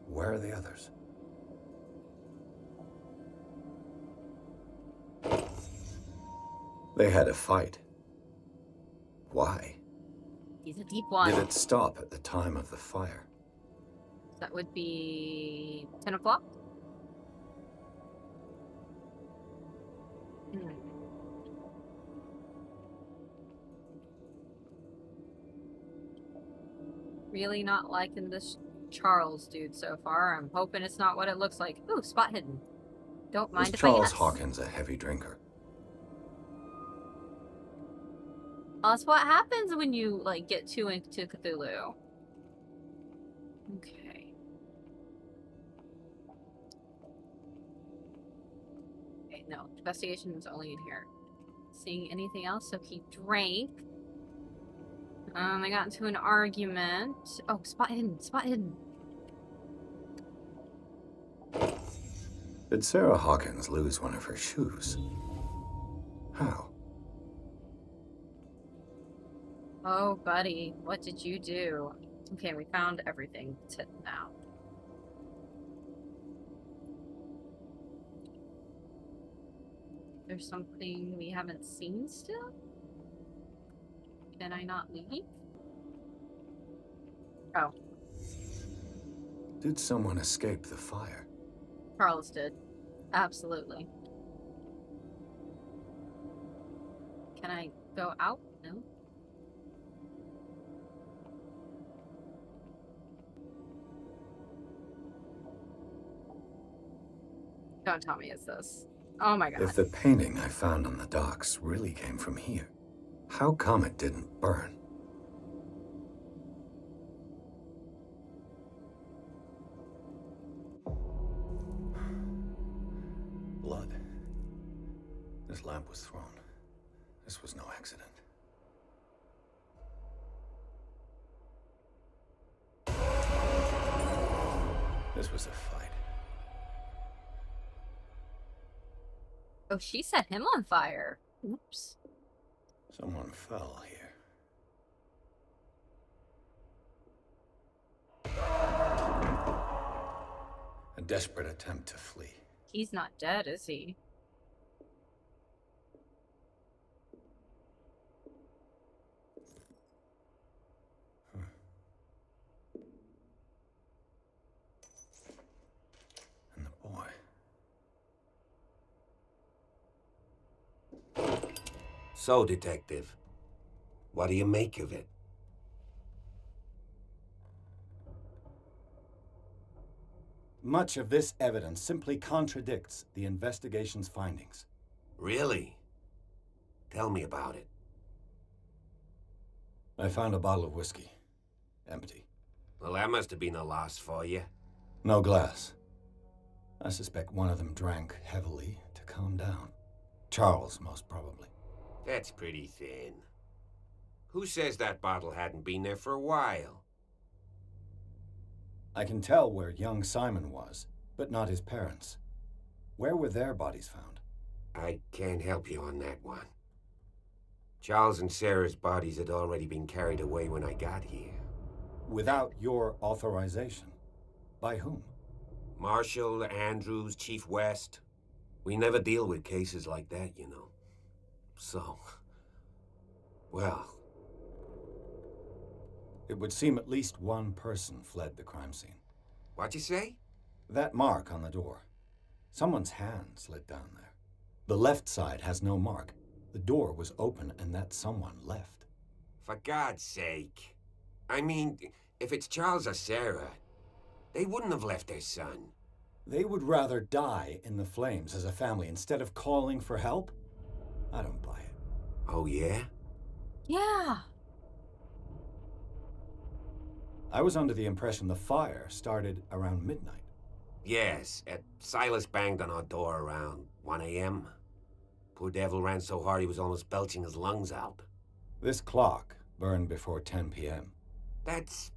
Where are the others? They had a fight. Why? He's a deep one. Did it stop at the time of the fire? That would be 10 o'clock? Really not liking this Charles dude so far. I'm hoping it's not what it looks like. Ooh, spot hidden. Don't mind if I Charles guess. Hawkins a heavy drinker? That's what happens when you, like, get too into Cthulhu. Okay. Okay, no. Investigation is only in here. Seeing anything else? So he drank. They got into an argument. Oh, spot hidden. Spot hidden. Did Sarah Hawkins lose one of her shoes? How? Oh, buddy, what did you do? Okay, we found everything to now. There's something we haven't seen still? Can I not leave? Oh. Did someone escape the fire? Charles did. Absolutely. Can I go out? No. Don't tell me it's this. Oh my god. If the painting I found on the docks really came from here, how come it didn't burn? Blood. This lamp was thrown. This was no accident. This was a fight. Oh, she set him on fire. Oops. Someone fell here. A desperate attempt to flee. He's not dead, is he? And the boy. So, Detective, what do you make of it? Much of this evidence simply contradicts the investigation's findings. Really? Tell me about it. I found a bottle of whiskey. Empty. Well, that must have been a loss for you. No glass. I suspect one of them drank heavily to calm down. Charles, most probably. That's pretty thin. Who says that bottle hadn't been there for a while? I can tell where young Simon was, but not his parents. Where were their bodies found? I can't help you on that one. Charles and Sarah's bodies had already been carried away when I got here. Without your authorization? By whom? Marshall, Andrews, Chief West. We never deal with cases like that, you know. So, well... It would seem at least one person fled the crime scene. What'd you say? That mark on the door. Someone's hand slid down there. The left side has no mark. The door was open and that someone left. For God's sake. I mean, if it's Charles or Sarah, they wouldn't have left their son. They would rather die in the flames as a family instead of calling for help? I don't buy it. Oh, yeah? Yeah. I was under the impression the fire started around midnight. Yes, Silas banged on our door around 1 a.m. Poor devil ran so hard he was almost belching his lungs out. This clock burned before 10 p.m. That's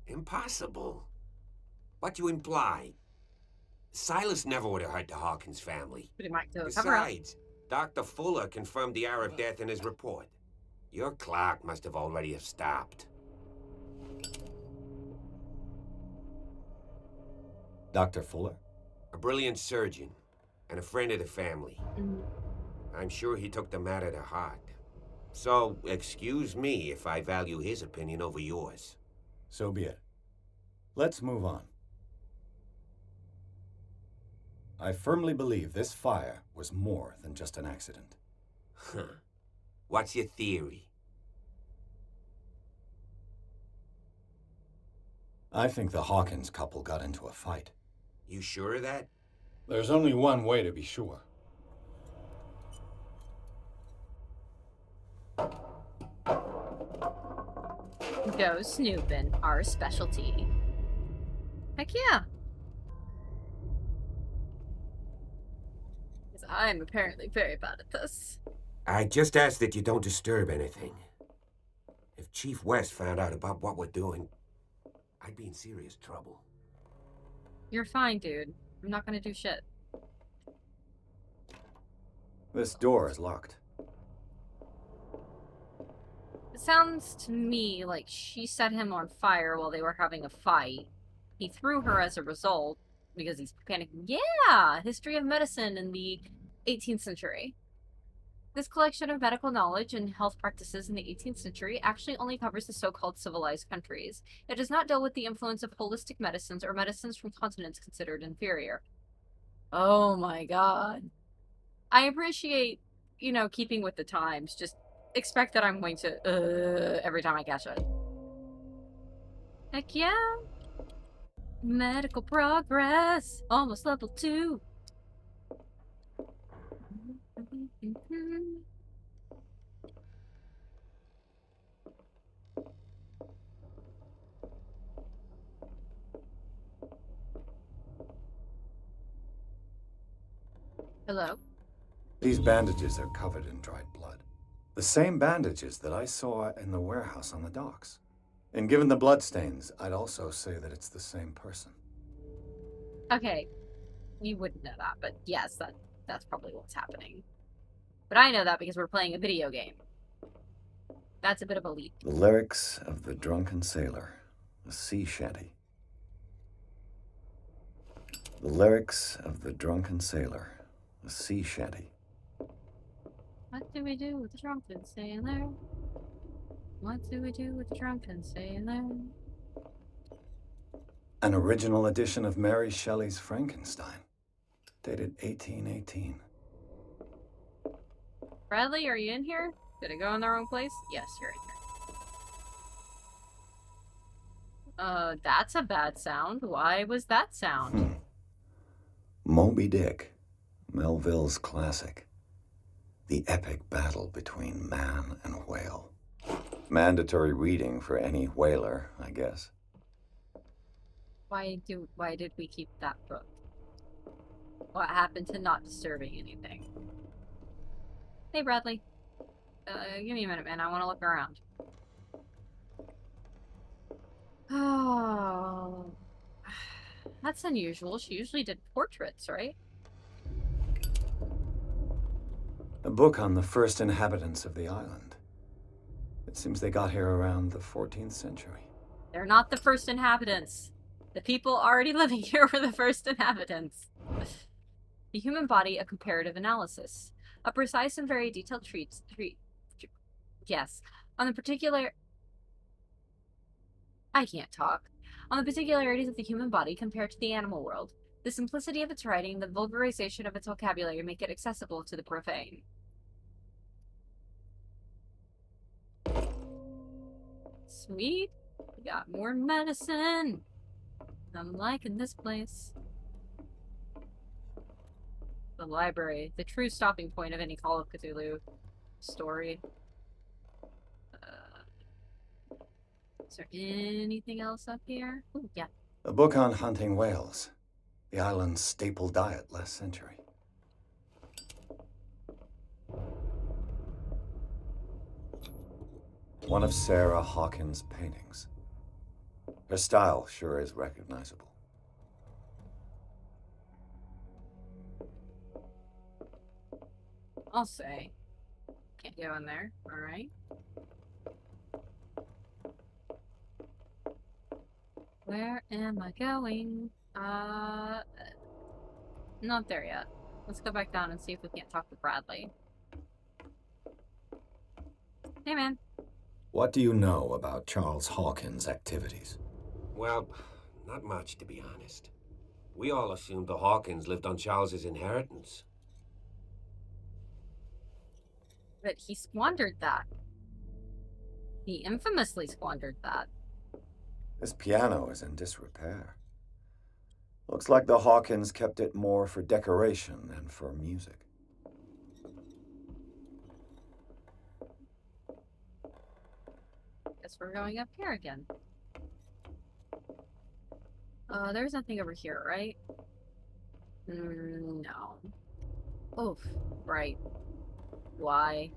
impossible. What you imply? Silas never would have hurt the Hawkins family. But he might do a cover-up. Besides, Dr. Fuller confirmed the hour of death in his report. Your clock must have already have stopped. Dr. Fuller? A brilliant surgeon and a friend of the family. I'm sure he took the matter to heart. So, excuse me if I value his opinion over yours. So be it. Let's move on. I firmly believe this fire was more than just an accident. Huh. What's your theory? I think the Hawkins couple got into a fight. You sure of that? There's only one way to be sure. Go snooping, our specialty. Heck yeah. Because I'm apparently very bad at this. I just ask that you don't disturb anything. If Chief West found out about what we're doing, I'd be in serious trouble. You're fine, dude. I'm not gonna do shit. This door is locked. It sounds to me like she set him on fire while they were having a fight. He threw her as a result because he's panicking. Yeah! History of medicine in the 18th century. This collection of medical knowledge and health practices in the 18th century actually only covers the so-called civilized countries. It does not deal with the influence of holistic medicines or medicines from continents considered inferior. Oh my god. I appreciate, keeping with the times. Just expect that I'm going to, every time I catch it. Heck yeah. Medical progress. Almost level 2. Hello? These bandages are covered in dried blood. The same bandages that I saw in the warehouse on the docks. And given the bloodstains, I'd also say that it's the same person. Okay. You wouldn't know that, but yes, that's probably what's happening. But I know that because we're playing a video game. That's a bit of a leap. The lyrics of the drunken sailor, a sea shanty. The lyrics of the drunken sailor, a sea shanty. What do we do with the drunken sailor? What do we do with the drunken sailor? An original edition of Mary Shelley's Frankenstein, dated 1818. Bradley, are you in here? Did I go in the wrong place? Yes, you're in here. That's a bad sound. Why was that sound? Moby Dick, Melville's classic. The epic battle between man and whale. Mandatory reading for any whaler, I guess. Why did we keep that book? What happened to not disturbing anything? Hey, Bradley. Give me a minute, man. I want to look around. Oh. That's unusual. She usually did portraits, right? A book on the first inhabitants of the island. It seems they got here around the 14th century. They're not the first inhabitants. The people already living here were the first inhabitants. The human body, a comparative analysis. A precise and very detailed yes. On the particular... I can't talk. On the particularities of the human body compared to the animal world. The simplicity of its writing, the vulgarization of its vocabulary make it accessible to the profane. Sweet. We got more medicine. I'm liking this place. The library. The true stopping point of any Call of Cthulhu story. Is there anything else up here? Ooh, yeah. A book on hunting whales. The island's staple diet last century. One of Sarah Hawkins' paintings. Her style sure is recognizable. I'll say. Can't go in there. Alright. Where am I going? Not there yet. Let's go back down and see if we can't talk to Bradley. Hey, man. What do you know about Charles Hawkins' activities? Well, not much, to be honest. We all assumed the Hawkins lived on Charles's inheritance. But he squandered that. He infamously squandered that. This piano is in disrepair. Looks like the Hawkins kept it more for decoration than for music. Guess we're going up here again. There's nothing over here, right? No. Oof. Right. Why?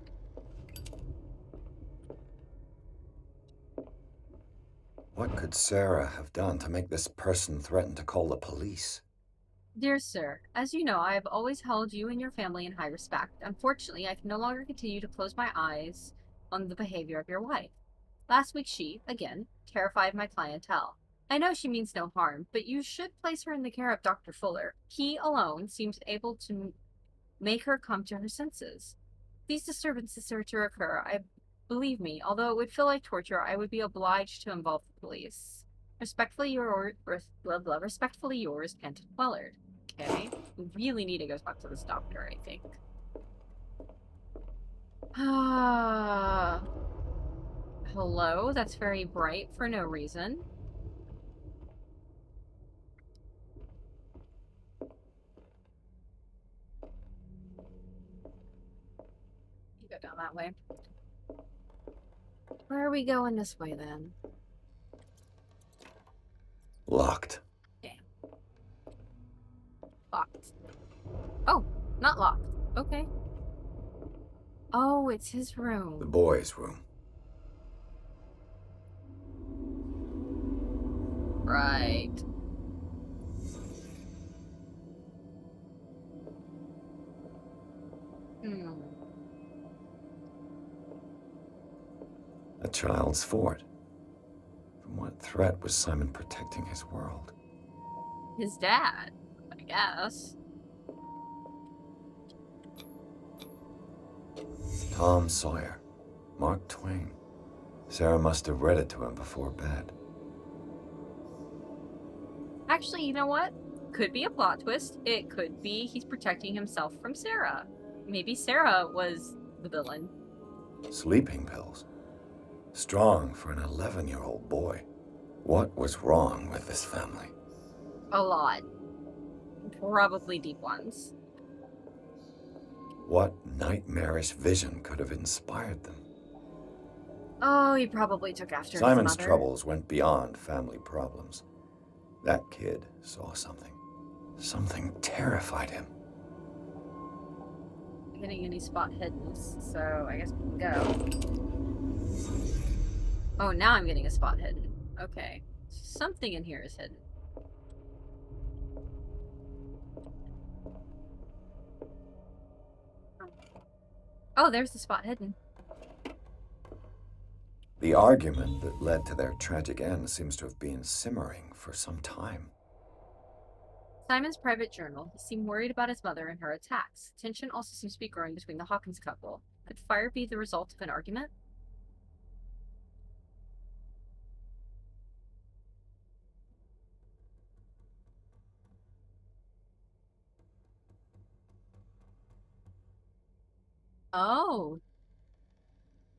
What could Sarah have done to make this person threaten to call the police? Dear sir, as you know, I have always held you and your family in high respect. Unfortunately, I can no longer continue to close my eyes on the behavior of your wife. Last week she, again, terrified my clientele. I know she means no harm, but you should place her in the care of Dr. Fuller. He alone seems able to make her come to her senses. These disturbances are to occur. Believe me, although it would feel like torture, I would be obliged to involve the police. Respectfully yours, Kenton Wellard. Okay, we really need to go talk to this doctor, I think. Hello, that's very bright for no reason. You go down that way. Where are we going this way then? Locked. Damn. Locked. Oh, not locked. Okay. Oh, it's his room. The boys' room. Right. A child's fort. From what threat was Simon protecting his world? His dad, I guess. Tom Sawyer. Mark Twain. Sarah must have read it to him before bed. Actually, you know what? Could be a plot twist. It could be he's protecting himself from Sarah. Maybe Sarah was the villain. Sleeping pills. Strong for an 11-year-old boy. What was wrong with this family? A lot. Probably deep ones. What nightmarish vision could have inspired them? Oh, he probably took after Simon's his mother. troubles went beyond family problems. That kid saw something. Something terrified him. Getting any spot hiddens, so I guess we can go. Oh, now I'm getting a spot hidden. Okay. Something in here is hidden. Oh, there's the spot hidden. The argument that led to their tragic end seems to have been simmering for some time. Simon's private journal. He seemed worried about his mother and her attacks. Tension also seems to be growing between the Hawkins couple. Could fire be the result of an argument? Oh.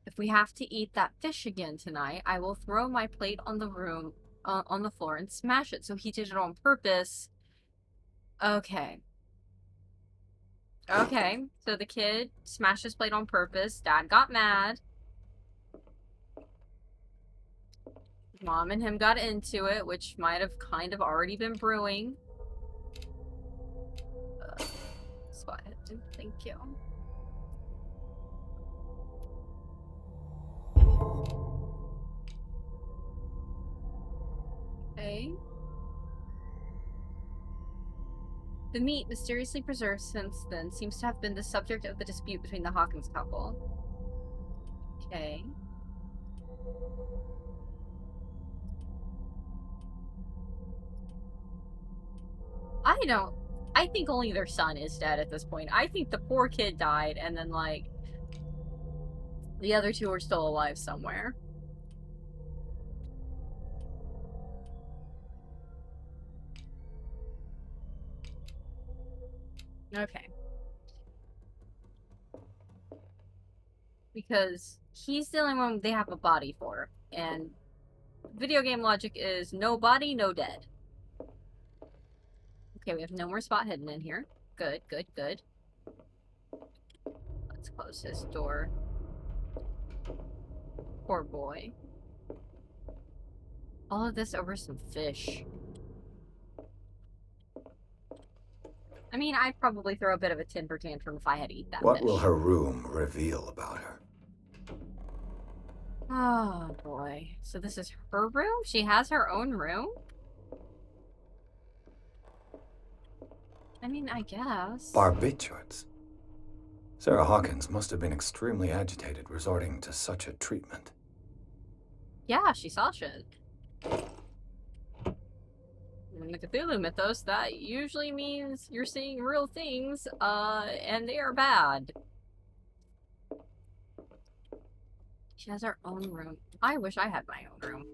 If we have to eat that fish again tonight, I will throw my plate on the on the floor and smash it. So he did it on purpose. Okay. Okay, so the kid smashed his plate on purpose. Dad got mad. Mom and him got into it, which might have kind of already been brewing. Spot hidden. Thank you. Okay. The meat, mysteriously preserved since then, seems to have been the subject of the dispute between the Hawkins couple. Okay. I think only their son is dead at this point. I think the poor kid died, and then, like, the other two are still alive somewhere. Okay. Because he's the only one they have a body for. And video game logic is no body, no dead. Okay, we have no more spot hidden in here. Good, good, good. Let's close this door. Poor boy. All of this over some fish. I mean, I'd probably throw a bit of a temper tantrum if I had to eat that What fish. will her room reveal about her? Oh, boy. So this is her room? She has her own room? I mean, I guess. Barbiturates. Sarah Hawkins must have been extremely agitated resorting to such a treatment. Yeah, she saw shit. In the Cthulhu mythos, that usually means you're seeing real things, and they are bad. She has her own room. I wish I had my own room.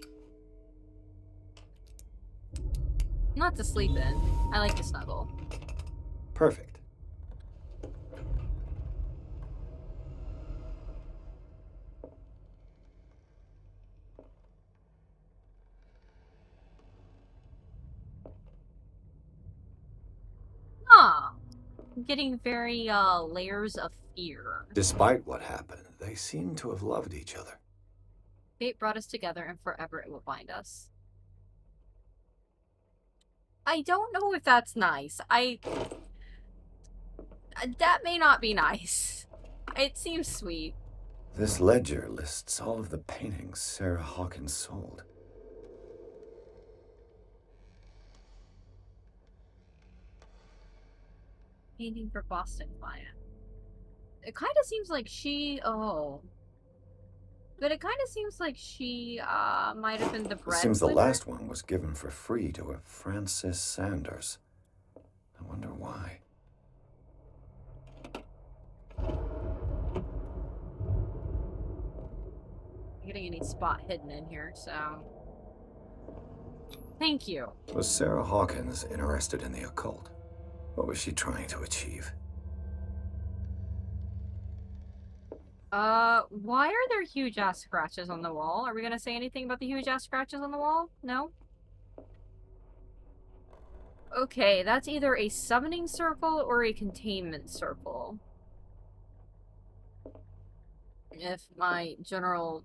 Not to sleep in. I like to snuggle. Perfect. Huh. I'm getting very, layers of fear. Despite what happened, they seem to have loved each other. Fate brought us together, and forever it will bind us. I don't know if that's nice. That may not be nice. It seems sweet. This ledger lists all of the paintings Sarah Hawkins sold. Painting for Boston client. It kind of seems like she... Oh. But it kind of seems like she, might have been the breadwinner. It seems the last one was given for free to a Francis Sanders. I wonder why. I'm getting any spot hidden in here, so... Thank you. Was Sarah Hawkins interested in the occult? What was she trying to achieve? Why are there huge-ass scratches on the wall? Are we gonna say anything about the huge-ass scratches on the wall? No? Okay, that's either a summoning circle or a containment circle. If my general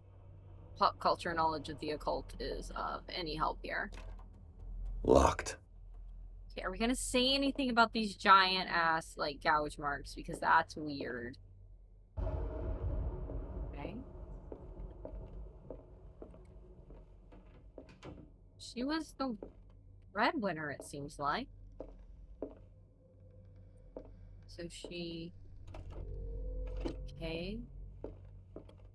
pop culture knowledge of the occult is of any help here. Locked. Okay, are we gonna say anything about these giant-ass, like, gouge marks? Because that's weird. Okay. She was the breadwinner, it seems like. So she... Okay.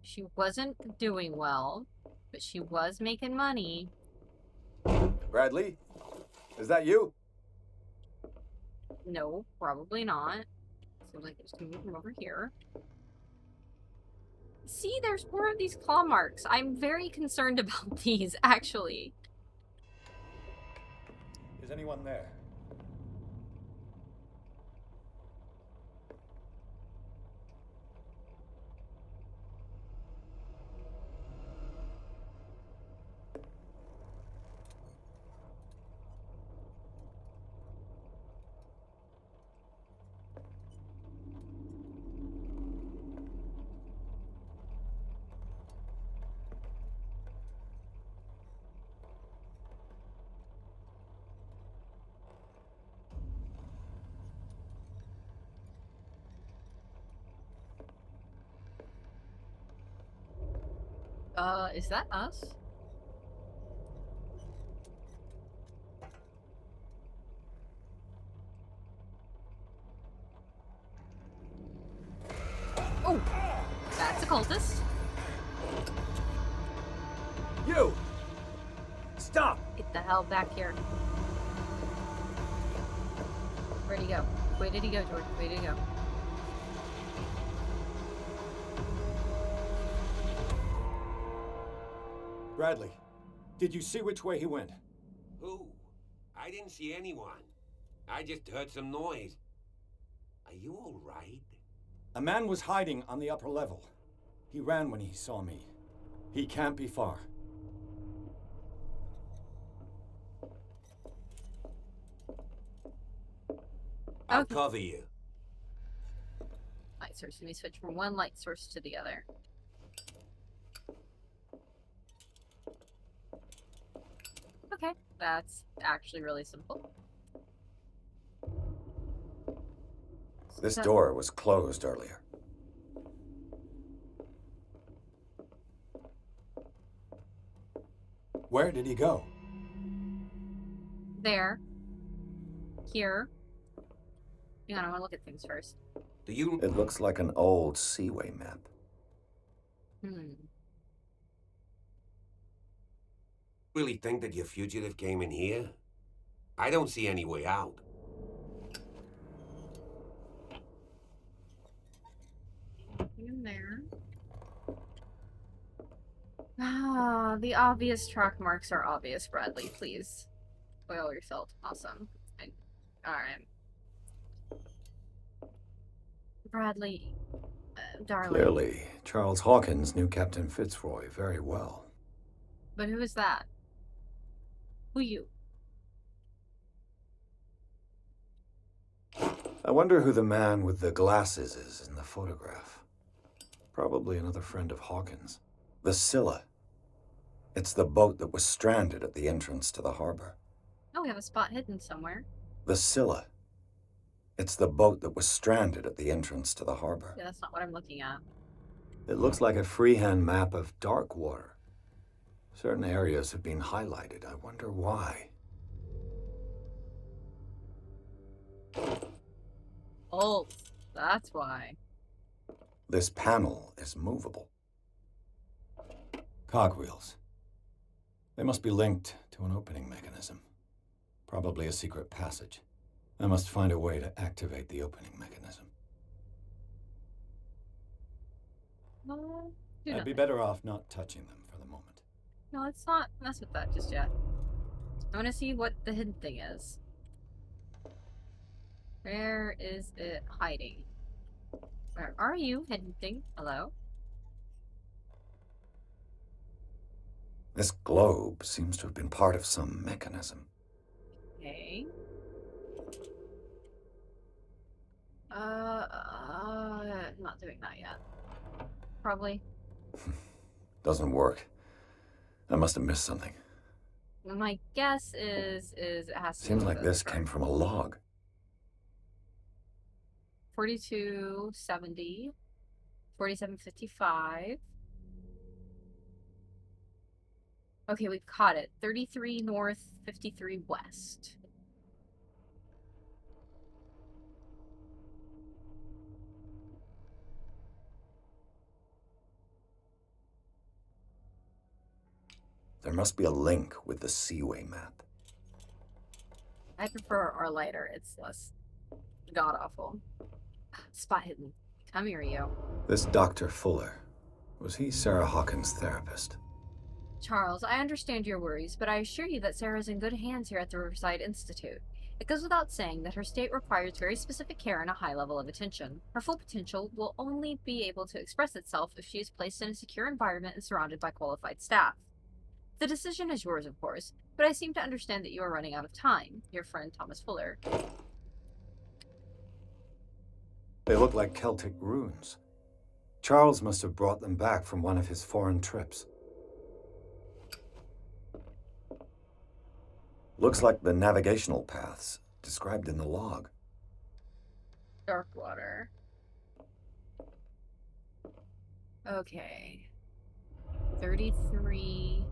She wasn't doing well, but she was making money. Bradley? Is that you? No, probably not. Seems like there's something from over here. See, there's more of these claw marks. I'm very concerned about these, actually. Is anyone there? Is that us? Oh! That's a cultist. You! Stop! Get the hell back here. Where'd he go? Where did he go, George? Where did he go? Bradley, did you see which way he went? Who? I didn't see anyone. I just heard some noise. Are you all right? A man was hiding on the upper level. He ran when he saw me. He can't be far. I'll cover you. Light source. Let me switch from one light source to the other. Okay, that's actually really simple. This door was closed earlier. Where did he go? There. Here. Hang on, I want to look at things first. Do you It looks like an old seaway map. really think that your fugitive came in here? I don't see any way out. In there. Ah, the obvious track marks are obvious, Bradley. Please. Oil yourself. Awesome. Alright. Bradley, darling. Clearly, Charles Hawkins knew Captain Fitzroy very well. But who is that? Who you? I wonder who the man with the glasses is in the photograph. Probably another friend of Hawkins. The Scylla. It's the boat that was stranded at the entrance to the harbor. Oh, we have a spot hidden somewhere. The Scylla. It's the boat that was stranded at the entrance to the harbor. Yeah, that's not what I'm looking at. It looks like a freehand map of dark water. Certain areas have been highlighted. I wonder why. Oh, that's why. This panel is movable. Cogwheels. They must be linked to an opening mechanism. Probably a secret passage. I must find a way to activate the opening mechanism. I'd be better off not touching them for the moment. No, let's not mess with that just yet. I want to see what the hidden thing is. Where is it hiding? Where are you, hidden thing? Hello? This globe seems to have been part of some mechanism. Okay. Not doing that yet. Probably. Doesn't work. I must have missed something. My guess is it has to Seems like this came from a log. 4270, 4755. Okay, we've caught it. 33 north, 53 west. There must be a link with the Seaway map. I prefer our lighter. It's less god-awful. Spot hidden. Come here, you. This Dr. Fuller, was he Sarah Hawkins' therapist? Charles, I understand your worries, but I assure you that Sarah's in good hands here at the Riverside Institute. It goes without saying that her state requires very specific care and a high level of attention. Her full potential will only be able to express itself if she is placed in a secure environment and surrounded by qualified staff. The decision is yours, of course, but I seem to understand that you are running out of time. Your friend, Thomas Fuller. They look like Celtic runes. Charles must have brought them back from one of his foreign trips. Looks like the navigational paths described in the log. Dark water. Okay. 33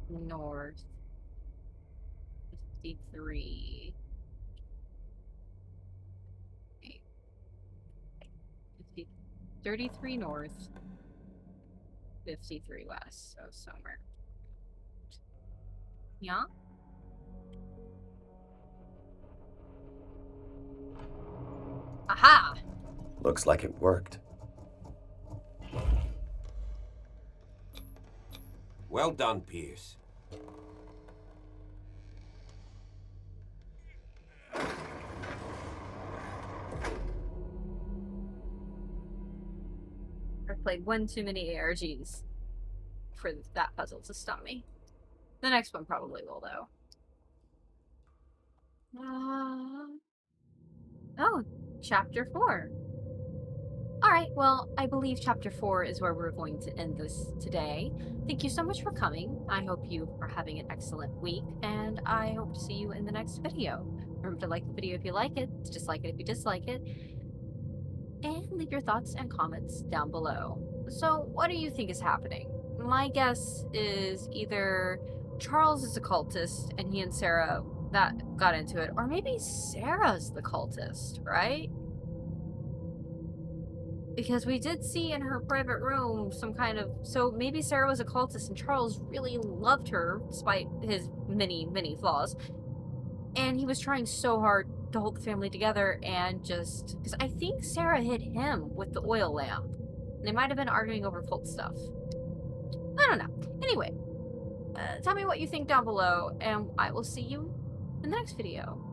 north. 53. 33 north. 53 west. So somewhere. Yeah? Aha! Looks like it worked. Well done, Pierce. I've played one too many ARGs for that puzzle to stump me. The next one probably will, though. Oh, Chapter 4. Alright, well, I believe Chapter 4 is where we're going to end this today. Thank you so much for coming. I hope you are having an excellent week, and I hope to see you in the next video. Remember to like the video if you like it, to dislike it if you dislike it, and leave your thoughts and comments down below. So, what do you think is happening? My guess is either Charles is a cultist, and he and Sarah that got into it. Or maybe Sarah's the cultist, right? Because we did see in her private room some kind of... So maybe Sarah was a cultist and Charles really loved her, despite his many, many flaws. And he was trying so hard to hold the family together and just... Because I think Sarah hit him with the oil lamp. They might have been arguing over cult stuff. I don't know. Anyway, tell me what you think down below, and I will see you in the next video.